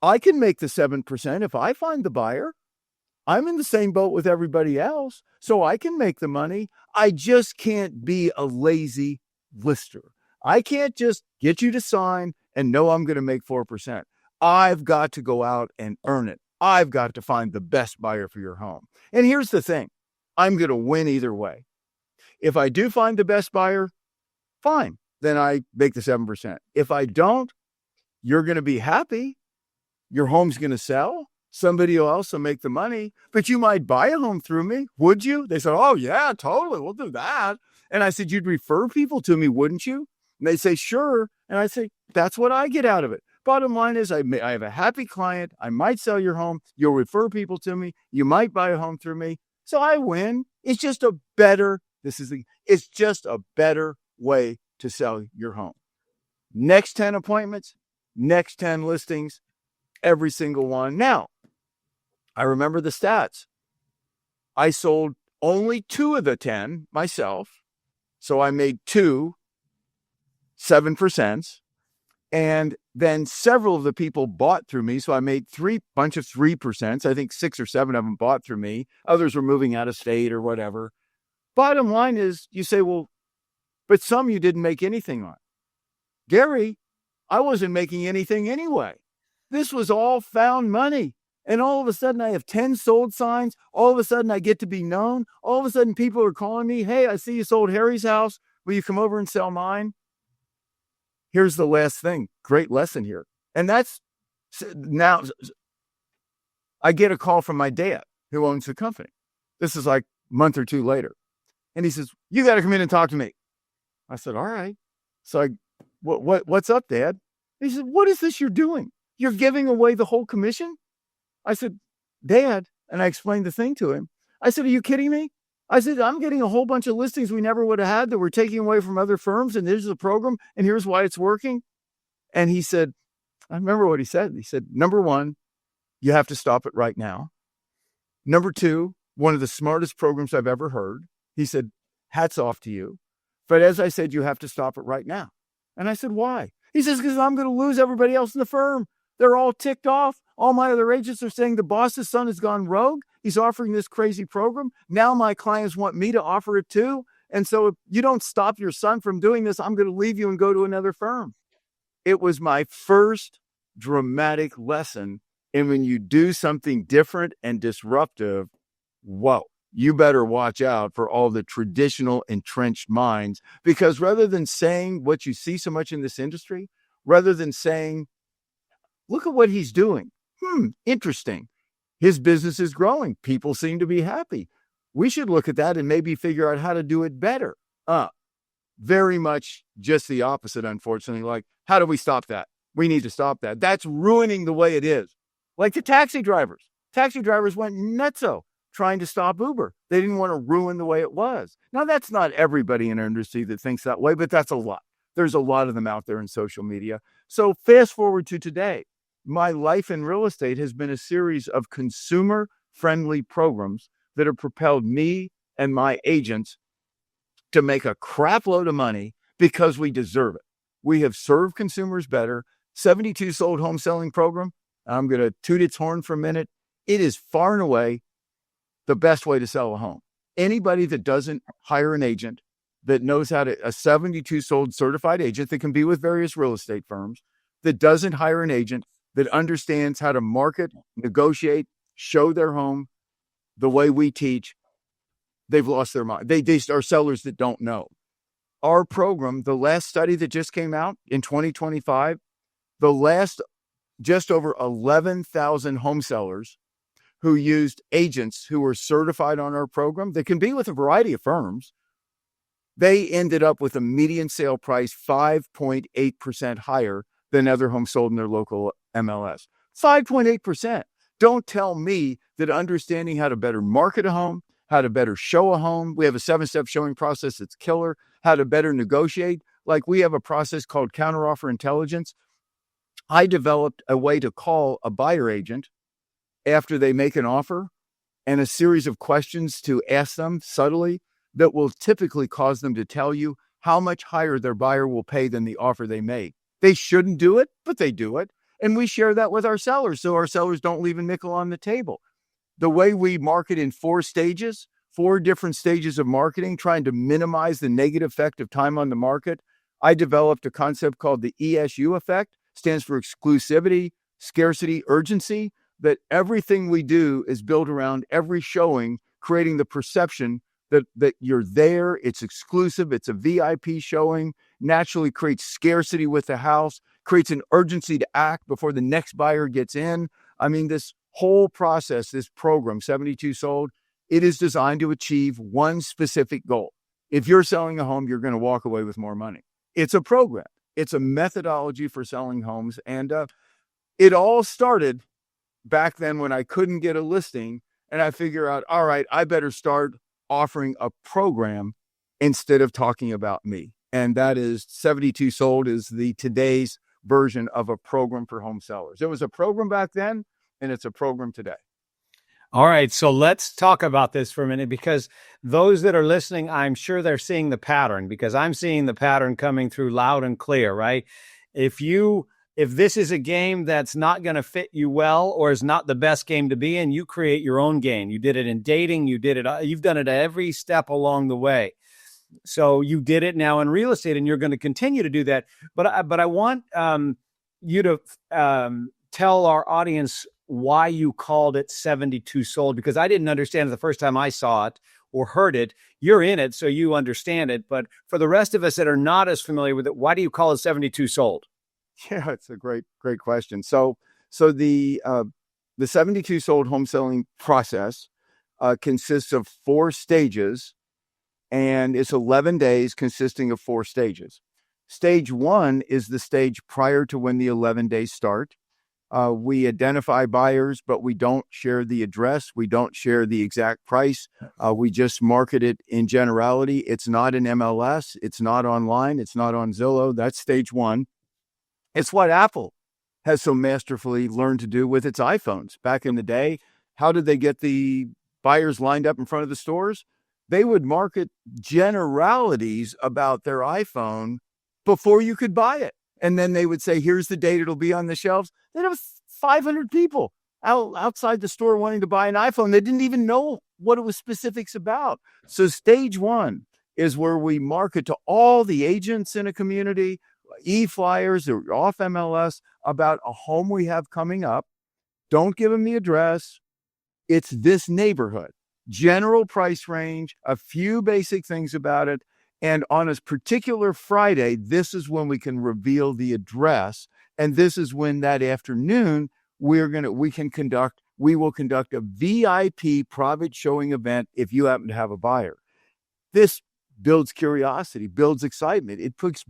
I can make the 7% if I find the buyer. I'm in the same boat with everybody else, so I can make the money. I just can't be a lazy lister. I can't just get you to sign and know I'm going to make 4%. I've got to go out and earn it. I've got to find the best buyer for your home. And here's the thing. I'm going to win either way. If I do find the best buyer, fine. Then I make the 7%. If I don't, you're going to be happy. Your home's going to sell. Somebody will also make the money, but you might buy a home through me. Would you? They said, oh yeah, totally. We'll do that. And I said, you'd refer people to me, wouldn't you? And they say, sure. And I say, that's what I get out of it. Bottom line is I have a happy client. I might sell your home. You'll refer people to me. You might buy a home through me. So I win. It's just a better way to sell your home. Next 10 appointments, next 10 listings, every single one. Now, I remember the stats. I sold only 2 of the 10 myself. So I made 2 7%. And then several of the people bought through me. So I made bunch of 3%. I think 6 or 7 of them bought through me. Others were moving out of state or whatever. Bottom line is, you say, well, but some you didn't make anything on. Gary, I wasn't making anything anyway. This was all found money. And all of a sudden I have 10 sold signs. All of a sudden I get to be known. All of a sudden people are calling me, hey, I see you sold Harry's house. Will you come over and sell mine? Here's the last thing. Great lesson here. And that's now I get a call from my dad who owns the company. This is like a month or 2 later. And he says, you got to come in and talk to me. I said, all right. So what's up, Dad? He said, what is this you're doing? You're giving away the whole commission? I said, Dad, and I explained the thing to him. I said, are you kidding me? I said, I'm getting a whole bunch of listings we never would have had that we're taking away from other firms, and here's the program, and here's why it's working. And he said, I remember what he said. He said, number 1, you have to stop it right now. Number 2, one of the smartest programs I've ever heard. He said, hats off to you. But as I said, you have to stop it right now. And I said, why? He says, because I'm going to lose everybody else in the firm. They're all ticked off. All my other agents are saying the boss's son has gone rogue. He's offering this crazy program. Now my clients want me to offer it too. And so if you don't stop your son from doing this, I'm going to leave you and go to another firm. It was my first dramatic lesson. And when you do something different and disruptive, whoa, you better watch out for all the traditional entrenched minds. Because rather than saying what you see so much in this industry, rather than saying, look at what he's doing. Interesting. His business is growing. People seem to be happy. We should look at that and maybe figure out how to do it better. Very much just the opposite, unfortunately. Like, how do we stop that? We need to stop that. That's ruining the way it is. Like the taxi drivers. Taxi drivers went nutso trying to stop Uber. They didn't want to ruin the way it was. Now, that's not everybody in our industry that thinks that way, but that's a lot. There's a lot of them out there in social media. So fast forward to today. My life in real estate has been a series of consumer-friendly programs that have propelled me and my agents to make a crap load of money because we deserve it. We have served consumers better. 72 sold home selling program. I'm going to toot its horn for a minute. It is far and away the best way to sell a home. Anybody that doesn't hire an agent that knows a 72 sold certified agent that can be with various real estate firms, that doesn't hire an agent, that understands how to market, negotiate, show their home the way we teach, they've lost their mind. They are sellers that don't know. Our program, the last study that just came out in 2025, just over 11,000 home sellers who used agents who were certified on our program that can be with a variety of firms, they ended up with a median sale price 5.8% higher than other homes sold in their local MLS. 5.8%. Don't tell me that understanding how to better market a home, how to better show a home. We have a 7-step showing process that's killer. How to better negotiate. Like we have a process called counteroffer intelligence. I developed a way to call a buyer agent after they make an offer and a series of questions to ask them subtly that will typically cause them to tell you how much higher their buyer will pay than the offer they make. They shouldn't do it, but they do it. And we share that with our sellers so our sellers don't leave a nickel on the table. The way we market in 4 different stages of marketing, trying to minimize the negative effect of time on the market. I developed a concept called the ESU effect, stands for exclusivity, scarcity, urgency, that everything we do is built around every showing, creating the perception that you're there, it's exclusive, it's a VIP showing, naturally creates scarcity with the house, creates an urgency to act before the next buyer gets in. I mean, this whole process, this program, 72 Sold, it is designed to achieve one specific goal. If you're selling a home, you're going to walk away with more money. It's a program. It's a methodology for selling homes. And it all started back then when I couldn't get a listing and I figure out, all right, I better start offering a program instead of talking about me. And that is 72 Sold is the today's version of a program for home sellers. It was a program back then and it's a program today. All right, so let's talk about this for a minute, because those that are listening, I'm sure they're seeing the pattern, because I'm seeing the pattern coming through loud and clear, right? If this is a game that's not going to fit you well or is not the best game to be in, you create your own game. You did it in dating, you've done it every step along the way. So you did it now in real estate, and you're going to continue to do that. But I want you to tell our audience why you called it 72 Sold, because I didn't understand it the first time I saw it or heard it. You're in it, so you understand it. But for the rest of us that are not as familiar with it, why do you call it 72 Sold? Yeah, it's a great question. So the 72 Sold home selling process consists of 4 stages, and it's 11 days consisting of 4 stages. Stage 1 is the stage prior to when the 11 days start. We identify buyers, but we don't share the address. We don't share the exact price. We just market it in generality. It's not an MLS. It's not online. It's not on Zillow. That's stage 1. It's what Apple has so masterfully learned to do with its iPhones. Back in the day, how did they get the buyers lined up in front of the stores? They would market generalities about their iPhone before you could buy it. And then they would say, here's the date it'll be on the shelves. They'd have 500 people outside the store wanting to buy an iPhone. They didn't even know what it was specifics about. So stage 1 is where we market to all the agents in a community, e-flyers or off MLS, about a home we have coming up. Don't give them the address. It's this neighborhood, general price range, a few basic things about it. And on a particular Friday, this is when we can reveal the address. And this is when that afternoon, we will conduct a VIP private showing event if you happen to have a buyer. This builds curiosity, builds excitement. It puts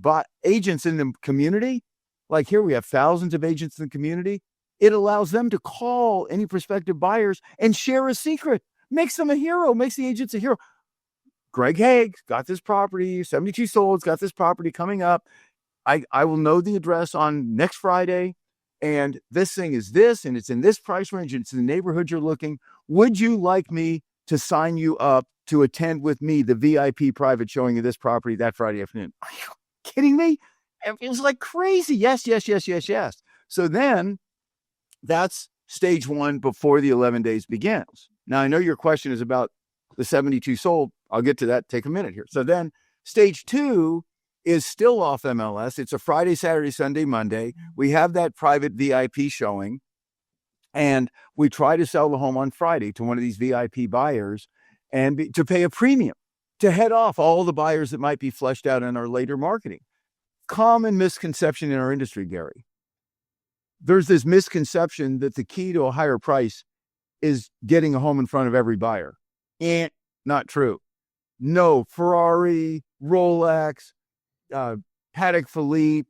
agents in the community. Like here, we have thousands of agents in the community. It allows them to call any prospective buyers and share a secret, makes them a hero, makes the agents a hero. Greg Hague's got this property, 72 Sold's got this property coming up. I will know the address on next Friday, and this thing is this, and it's in this price range, and it's in the neighborhood you're looking. Would you like me to sign you up to attend with me the VIP private showing of this property that Friday afternoon? Are you kidding me? It was like crazy. Yes. So then that's stage 1 before the 11 days begins. Now, I know your question is about the 72 Sold. I'll get to that. Take a minute here. So then Stage 2 is still off MLS. It's a Friday, Saturday, Sunday, Monday. We have that private VIP showing, and we try to sell the home on Friday to one of these VIP buyers and to pay a premium to head off all the buyers that might be fleshed out in our later marketing. Common misconception in our industry, Gary. There's this misconception that the key to a higher price is getting a home in front of every buyer. Not true. No, Ferrari, Rolex, Patek Philippe,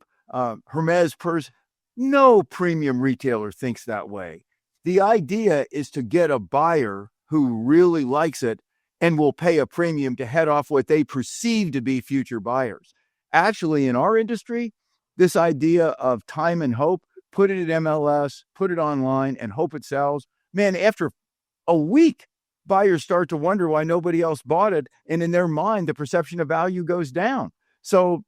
Hermes purse, no premium retailer thinks that way. The idea is to get a buyer who really likes it and will pay a premium to head off what they perceive to be future buyers. Actually, in our industry, this idea of time and hope, put it at MLS, put it online, and hope it sells. Man, after a week, buyers start to wonder why nobody else bought it. And in their mind, the perception of value goes down. So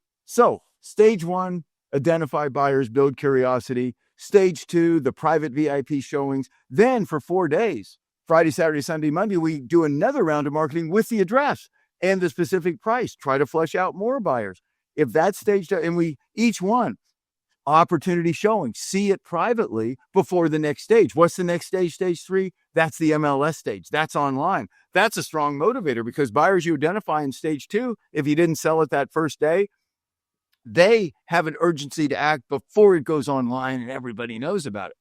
stage 1, identify buyers, build curiosity. Stage 2, the private VIP showings. Then for 4 days, Friday, Saturday, Sunday, Monday, we do another round of marketing with the address and the specific price, try to flesh out more buyers. If that's stage 2, and we each one, opportunity showing, see it privately before the next stage. What's the next stage? Stage 3, that's the MLS stage. That's online. That's a strong motivator because buyers you identify in stage 2, if you didn't sell it that first day, they have an urgency to act before it goes online and everybody knows about it.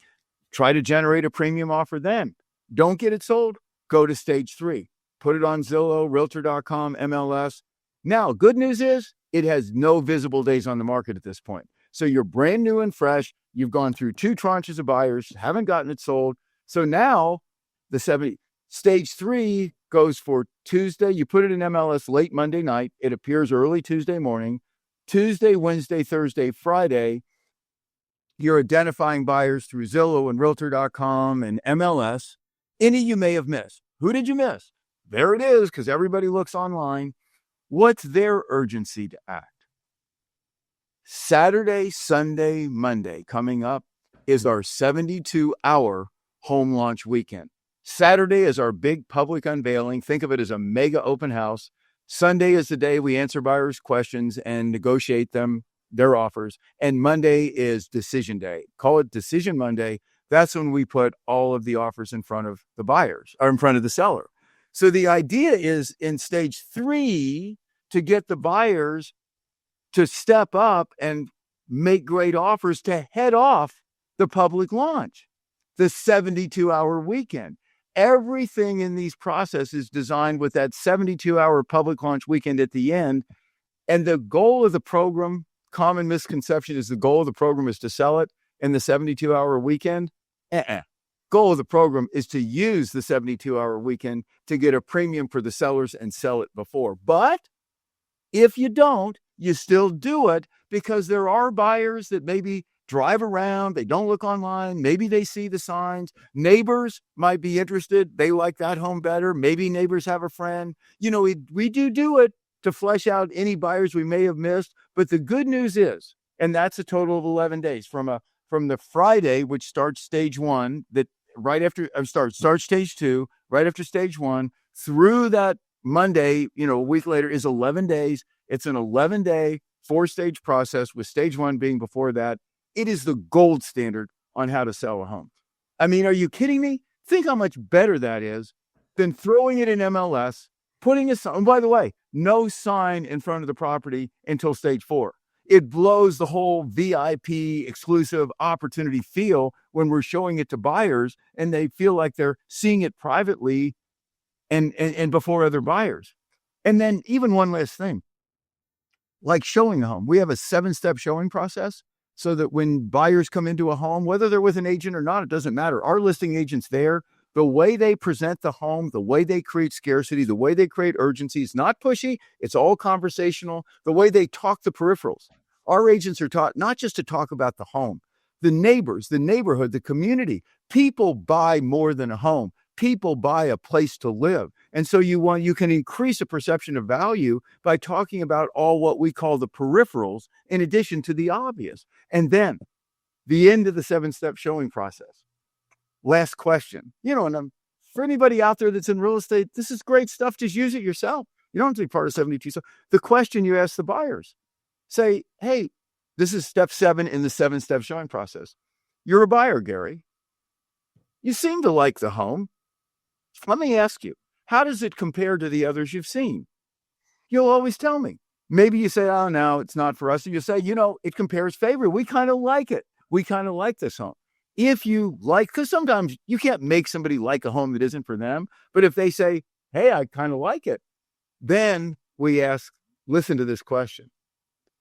Try to generate a premium offer then. Don't get it sold, go to stage 3. Put it on Zillow, Realtor.com, MLS. Now, good news is it has no visible days on the market at this point. So you're brand new and fresh. You've gone through 2 tranches of buyers, haven't gotten it sold. So now stage 3 goes for Tuesday. You put it in MLS late Monday night. It appears early Tuesday morning. Tuesday, Wednesday, Thursday, Friday, you're identifying buyers through Zillow and Realtor.com and MLS. Any you may have missed. Who did you miss? There it is, because everybody looks online. What's their urgency to act? Saturday, Sunday, Monday coming up is our 72-hour home launch weekend. Saturday is our big public unveiling. Think of it as a mega open house. Sunday is the day we answer buyers' questions and negotiate their offers. And Monday is decision day. Call it Decision Monday. That's when we put all of the offers in front of the buyers or in front of the seller. So the idea is in stage 3 to get the buyers to step up and make great offers to head off the public launch, the 72-hour weekend. Everything in these processes is designed with that 72-hour public launch weekend at the end. And the goal of the program, common misconception is the goal of the program is to sell it in the 72-hour weekend. Goal of the program is to use the 72-hour weekend to get a premium for the sellers and sell it before. But if you don't, you still do it because there are buyers that maybe drive around, they don't look online, maybe they see the signs. Neighbors might be interested. They like that home better. Maybe neighbors have a friend. We do it to flesh out any buyers we may have missed. But the good news is, and that's a total of 11 days from the Friday, which starts stage 1, that right after starts stage 2, right after stage 1, through that Monday, a week later is 11 days. It's an 11-day, 4-stage process with stage 1 being before that. It is the gold standard on how to sell a home. I mean, are you kidding me? Think how much better that is than throwing it in MLS, putting a sign. And by the way, no sign in front of the property until stage 4. It blows the whole VIP exclusive opportunity feel when we're showing it to buyers and they feel like they're seeing it privately and before other buyers. And then even one last thing, like showing a home. We have a 7-step showing process so that when buyers come into a home, whether they're with an agent or not, it doesn't matter. Our listing agent's there. The way they present the home, the way they create scarcity, the way they create urgency is not pushy. It's all conversational. The way they talk the peripherals. Our agents are taught not just to talk about the home, the neighbors, the neighborhood, the community. People buy more than a home. People buy a place to live. And so you can increase a perception of value by talking about all what we call the peripherals in addition to the obvious. And then the end of the 7-step showing process. Last question. For anybody out there that's in real estate, this is great stuff. Just use it yourself. You don't have to be part of 72. So the question you ask the buyers, say, hey, this is step 7 in the 7-step showing process. You're a buyer, Gary. You seem to like the home. Let me ask you, how does it compare to the others you've seen? You'll always tell me. Maybe you say, oh, no, it's not for us. Or you say, it compares favorably. We kind of like it. We kind of like this home. If you like, because sometimes you can't make somebody like a home that isn't for them. But if they say, hey, I kind of like it, then we ask, listen to this question.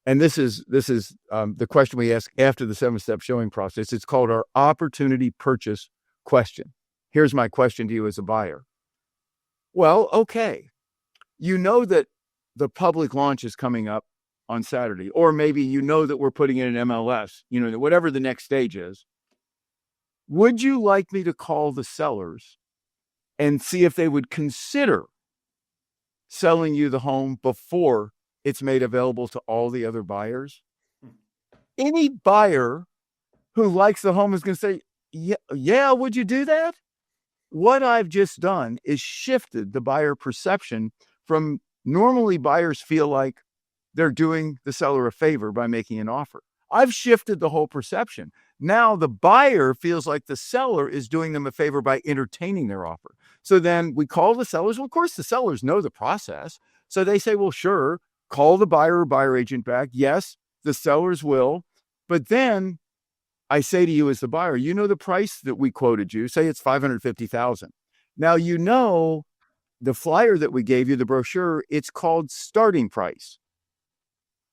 And this is the question we ask after the 7-step showing process. It's called our opportunity purchase question. Here's my question to you as a buyer. Well, okay. You know that the public launch is coming up on Saturday, or maybe you know that we're putting in an MLS, whatever the next stage is. Would you like me to call the sellers and see if they would consider selling you the home before it's made available to all the other buyers? Any buyer who likes the home is going to say, yeah, would you do that? What I've just done is shifted the buyer perception from normally buyers feel like they're doing the seller a favor by making an offer. I've shifted the whole perception. Now the buyer feels like the seller is doing them a favor by entertaining their offer. So then we call the sellers. Well, of course, the sellers know the process. So they say, well, sure, call the buyer or buyer agent back. Yes, the sellers will. But then I say to you as the buyer, the price that we quoted you, say it's $550,000. Now, the flyer that we gave you, the brochure, it's called starting price.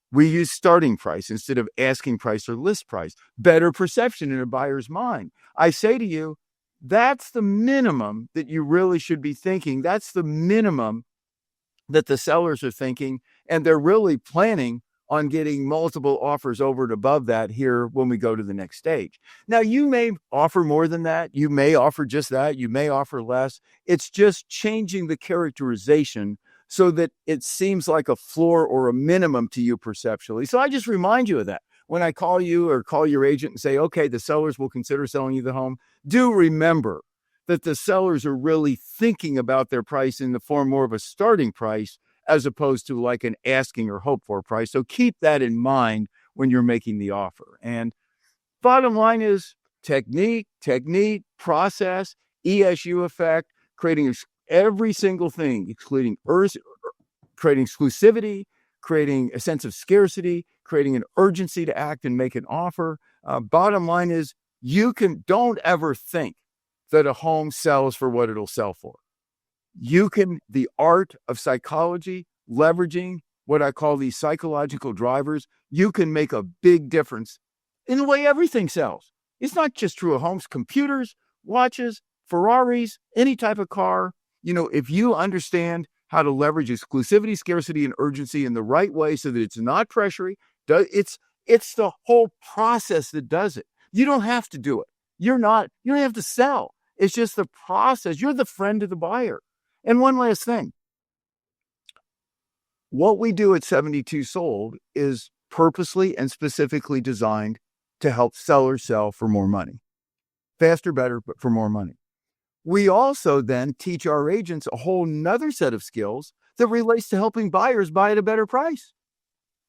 We use starting price instead of asking price or list price. Better perception in a buyer's mind. I say to you, that's the minimum that you really should be thinking. That's the minimum that the sellers are thinking, and they're really planning on getting multiple offers over and above that here when we go to the next stage. Now, you may offer more than that. You may offer just that. You may offer less. It's just changing the characterization so that it seems like a floor or a minimum to you perceptually. So I just remind you of that. When I call you or call your agent and say, okay, the sellers will consider selling you the home, do remember that the sellers are really thinking about their price in the form more of a starting price as opposed to like an asking or hope for price. So keep that in mind when you're making the offer. And bottom line is technique, process, ESU effect, creating every single thing, creating exclusivity, creating a sense of scarcity, creating an urgency to act and make an offer. Bottom line is don't ever think that a home sells for what it'll sell for. The art of psychology, leveraging what I call these psychological drivers, you can make a big difference in the way everything sells. It's not just true of homes, computers, watches, Ferraris, any type of car. If you understand how to leverage exclusivity, scarcity, and urgency in the right way so that it's not pressury, it's the whole process that does it. You don't have to do it. You don't have to sell. It's just the process. You're the friend of the buyer. And one last thing. What we do at 72 Sold is purposely and specifically designed to help sellers sell for more money. Faster, better, but for more money. We also then teach our agents a whole nother set of skills that relates to helping buyers buy at a better price.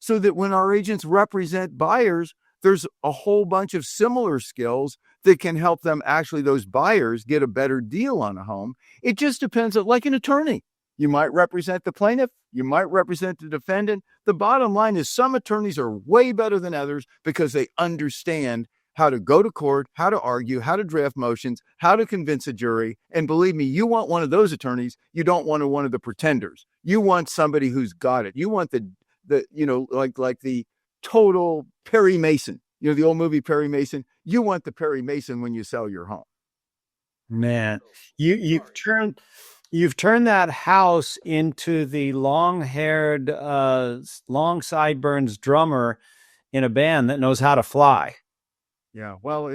So that when our agents represent buyers, there's a whole bunch of similar skills that can help them those buyers get a better deal on a home. It just depends on, like an attorney. You might represent the plaintiff. You might represent the defendant. The bottom line is some attorneys are way better than others because they understand how to go to court, how to argue, how to draft motions, how to convince a jury. And believe me, you want one of those attorneys. You don't want one of the pretenders. You want somebody who's got it. You want the like the total Perry Mason, the old movie Perry Mason. You want the Perry Mason when you sell your home. Man, you've turned that house into the long-haired, long sideburns drummer in a band that knows how to fly. Yeah, well,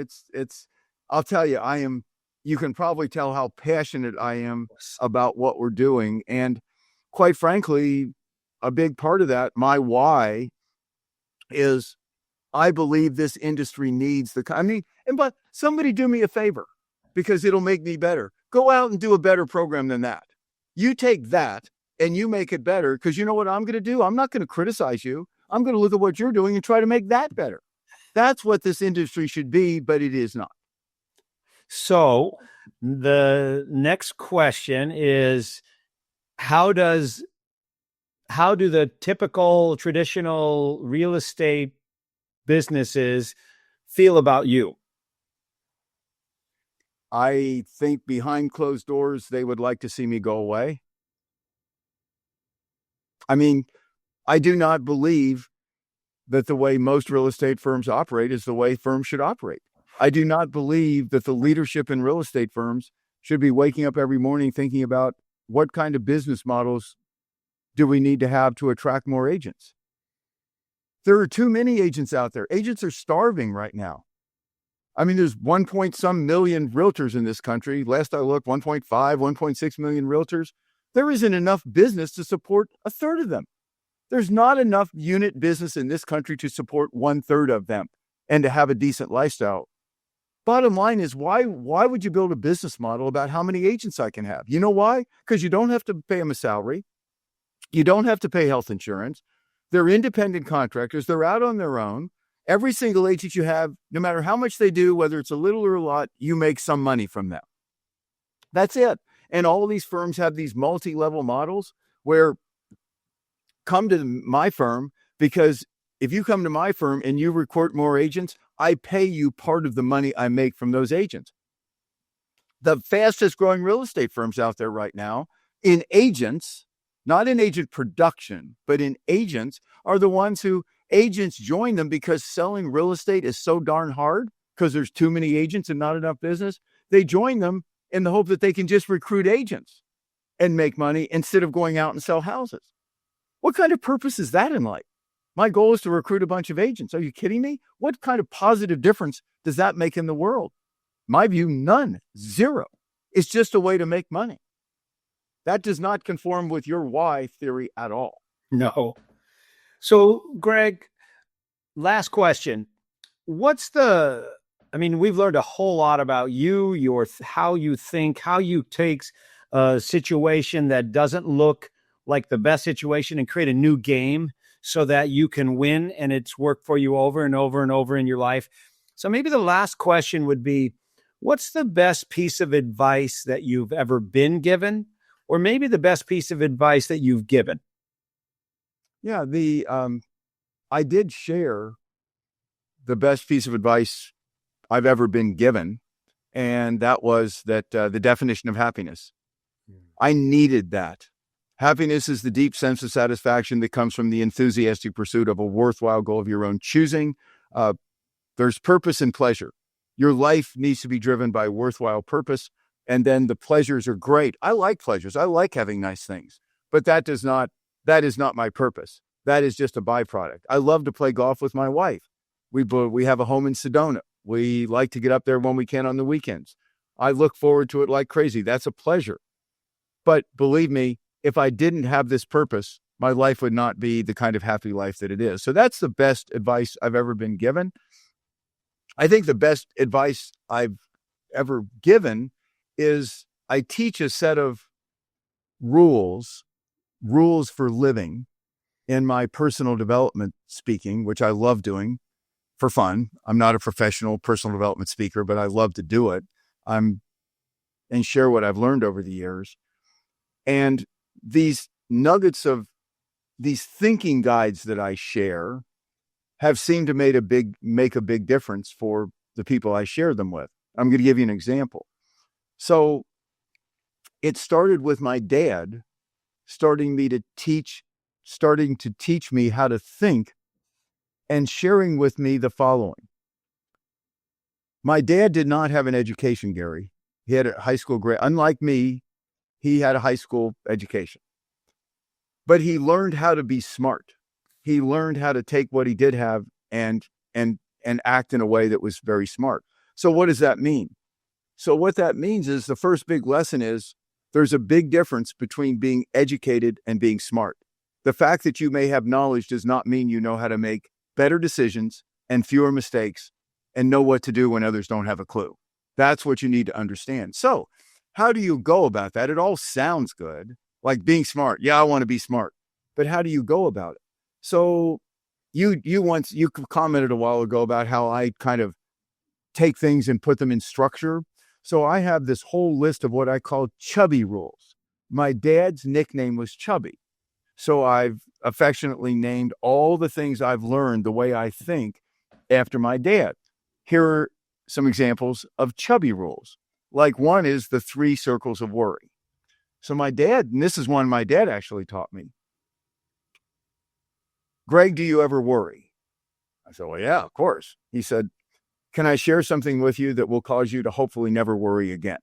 I'll tell you, you can probably tell how passionate I am about what we're doing. And quite frankly, a big part of that, my why, is I believe this industry needs but somebody do me a favor because it'll make me better. Go out and do a better program than that. You take that and you make it better, because you know what I'm going to do? I'm not going to criticize you. I'm going to look at what you're doing and try to make that better. That's what this industry should be, but it is not. So the next question is, how do the typical traditional real estate businesses feel about you? I think behind closed doors, they would like to see me go away. I mean, I do not believe that the way most real estate firms operate is the way firms should operate. I do not believe that the leadership in real estate firms should be waking up every morning thinking about what kind of business models do we need to have to attract more agents. There are too many agents out there. Agents are starving right now. I mean, there's 1 point some million realtors in this country. Last I looked, 1.5, 1.6 million realtors. There isn't enough business to support a third of them. There's not enough unit business in this country to support 1/3 of them and to have a decent lifestyle. Bottom line is, why would you build a business model about how many agents I can have? You know why? Because you don't have to pay them a salary. You don't have to pay health insurance. They're independent contractors. They're out on their own. Every single agent you have, no matter how much they do, whether it's a little or a lot, you make some money from them. That's it. And all of these firms have these multi-level models where come to my firm, because if you come to my firm and you recruit more agents, I pay you part of the money I make from those agents. The fastest growing real estate firms out there right now in agents, not in agent production, but in agents, are the ones who agents join them because selling real estate is so darn hard because there's too many agents and not enough business. They join them in the hope that they can just recruit agents and make money instead of going out and sell houses. What kind of purpose is that in life? My goal is to recruit a bunch of agents. Are you kidding me? What kind of positive difference does that make in the world? My view, none, zero. It's just a way to make money. That does not conform with your why theory at all. No. So, Greg, last question. We've learned a whole lot about you, how you think, how you take a situation that doesn't look like the best situation and create a new game so that you can win and it's worked for you over and over and over in your life. So maybe the last question would be, what's the best piece of advice that you've ever been given, or maybe the best piece of advice that you've given? Yeah, I did share the best piece of advice I've ever been given, and that was that the definition of happiness. I needed that. Happiness is the deep sense of satisfaction that comes from the enthusiastic pursuit of a worthwhile goal of your own choosing. There's purpose and pleasure. Your life needs to be driven by worthwhile purpose, and then the pleasures are great. I like pleasures. I like having nice things, but that is not my purpose. That is just a byproduct. I love to play golf with my wife. We have a home in Sedona. We like to get up there when we can on the weekends. I look forward to it like crazy. That's a pleasure. But believe me, if I didn't have this purpose, my life would not be the kind of happy life that it is. So that's the best advice I've ever been given. I think the best advice I've ever given is I teach a set of rules for living in my personal development speaking, which I love doing for fun. I'm not a professional personal development speaker, but I love to do it. And share what I've learned over the years. And these nuggets of these thinking guides that I share have seemed to make a big difference for the people I share them with. I'm going to give you an example. So it started with my dad starting to teach me how to think and sharing with me the following. My dad did not have an education, Gary. He had a high school grade. Unlike me, he had a high school education. But he learned how to be smart. He learned how to take what he did have and act in a way that was very smart. So what does that mean? So what that means is the first big lesson is there's a big difference between being educated and being smart. The fact that you may have knowledge does not mean you know how to make better decisions and fewer mistakes and know what to do when others don't have a clue. That's what you need to understand. So how do you go about that? It all sounds good. like being smart. Yeah, I want to be smart. But how do you go about it? So you commented a while ago about how I kind of take things and put them in structure. So I have this whole list of what I call chubby rules. My dad's nickname was Chubby. So I've affectionately named all the things I've learned the way I think after my dad. Here are some examples of chubby rules. Like one is the 3 circles of worry. So my dad, and this is one my dad actually taught me. Greg, do you ever worry? I said, well, yeah, of course. He said, can I share something with you that will cause you to hopefully never worry again?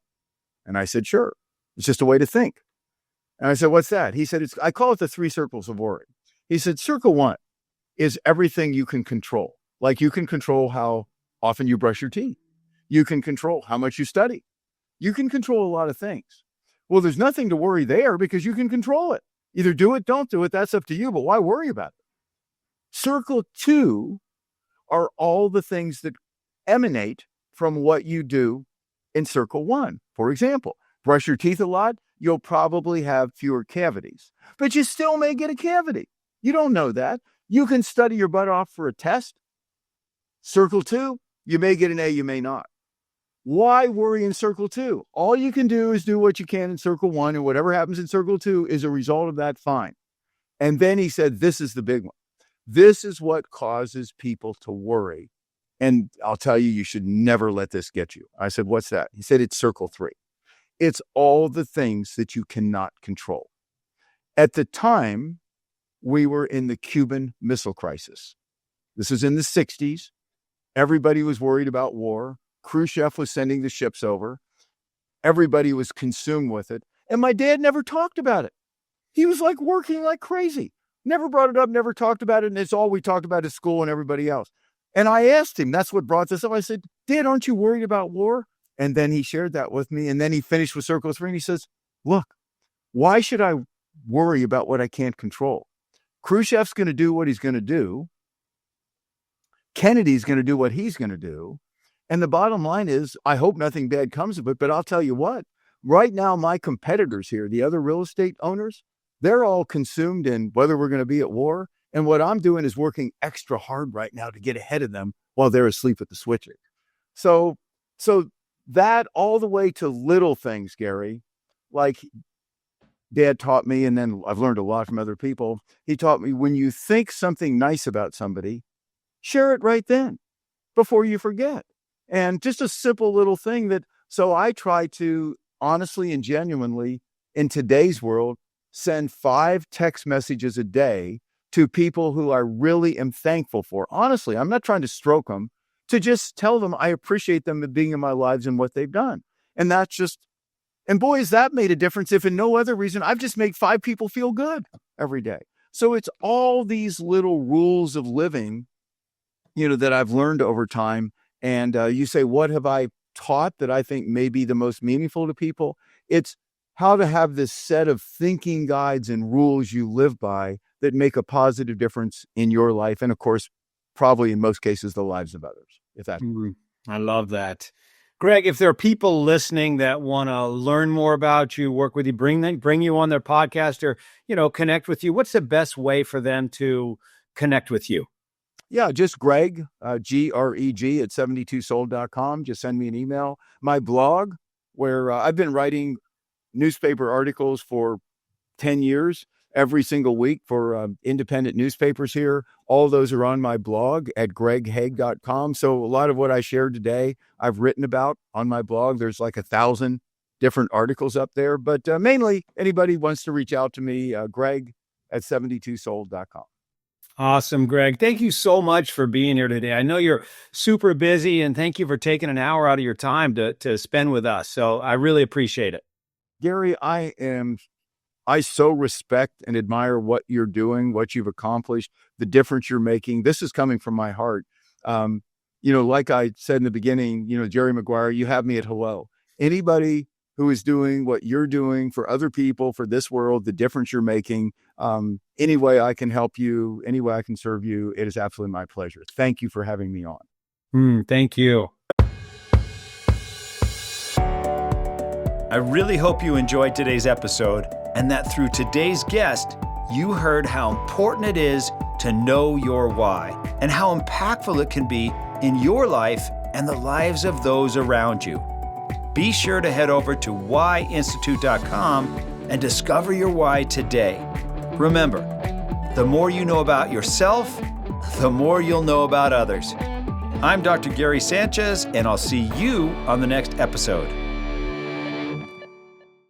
And I said, sure. It's just a way to think. And I said, what's that? He said, I call it the 3 circles of worry. He said, circle 1 is everything you can control. Like you can control how often you brush your teeth. You can control how much you study. You can control a lot of things. Well, there's nothing to worry there because you can control it. Either do it, don't do it. That's up to you, but why worry about it? Circle 2 are all the things that emanate from what you do in circle 1. For example, brush your teeth a lot, you'll probably have fewer cavities, but you still may get a cavity. You don't know that. You can study your butt off for a test. Circle 2, you may get an A, you may not. Why worry in circle 2? All you can do is do what you can in circle 1, and whatever happens in circle 2 is a result of that, fine. And then he said, this is the big one. This is what causes people to worry. And I'll tell you, you should never let this get you. I said, what's that? He said, it's circle 3. It's all the things that you cannot control. At the time, we were in the Cuban Missile Crisis. This was in the 60s. Everybody was worried about war. Khrushchev was sending the ships over. Everybody was consumed with it. And my dad never talked about it. He was like working like crazy. Never brought it up, never talked about it. And it's all we talked about at school and everybody else. And I asked him, that's what brought this up. I said, Dad, aren't you worried about war? And then he shared that with me. And then he finished with circle 3 and he says, look, why should I worry about what I can't control? Khrushchev's going to do what he's going to do. Kennedy's going to do what he's going to do. And the bottom line is, I hope nothing bad comes of it, but I'll tell you what, right now, my competitors here, the other real estate owners, they're all consumed in whether we're going to be at war. And what I'm doing is working extra hard right now to get ahead of them while they're asleep at the switching. So that all the way to little things, Gary, like Dad taught me, and then I've learned a lot from other people. He taught me when you think something nice about somebody, share it right then before you forget. And just a simple little thing so I try to honestly and genuinely in today's world, send 5 text messages a day to people who I really am thankful for. Honestly, I'm not trying to stroke them, to just tell them I appreciate them being in my lives and what they've done. And that's just, and boy, has that made a difference. If in no other reason, I've just made 5 people feel good every day. So it's all these little rules of living, that I've learned over time. And you say, what have I taught that I think may be the most meaningful to people? It's how to have this set of thinking guides and rules you live by that make a positive difference in your life. And of course, probably in most cases, the lives of others. If that. I love that. Greg, if there are people listening that want to learn more about you, work with you, bring you on their podcast or, connect with you, what's the best way for them to connect with you? Yeah, just Greg, Greg at 72sold.com. Just send me an email. My blog, where I've been writing newspaper articles for 10 years, every single week for independent newspapers here. All those are on my blog at greghague.com. So a lot of what I shared today, I've written about on my blog. There's like 1,000 different articles up there. But mainly, anybody wants to reach out to me, Greg at 72sold.com. Awesome, Greg. Thank you so much for being here today. I know you're super busy, and thank you for taking an hour out of your time to spend with us. So I really appreciate it. Gary, I so respect and admire what you're doing, what you've accomplished, the difference you're making. This is coming from my heart. Like I said in the beginning, Jerry Maguire, you have me at hello. Anybody who is doing what you're doing for other people, for this world, the difference you're making, any way I can help you, any way I can serve you, it is absolutely my pleasure. Thank you for having me on. Thank you. I really hope you enjoyed today's episode. and that through today's guest, you heard how important it is to know your why and how impactful it can be in your life and the lives of those around you. Be sure to head over to whyinstitute.com and discover your why today. Remember, the more you know about yourself, the more you'll know about others. I'm Dr. Gary Sanchez, and I'll see you on the next episode.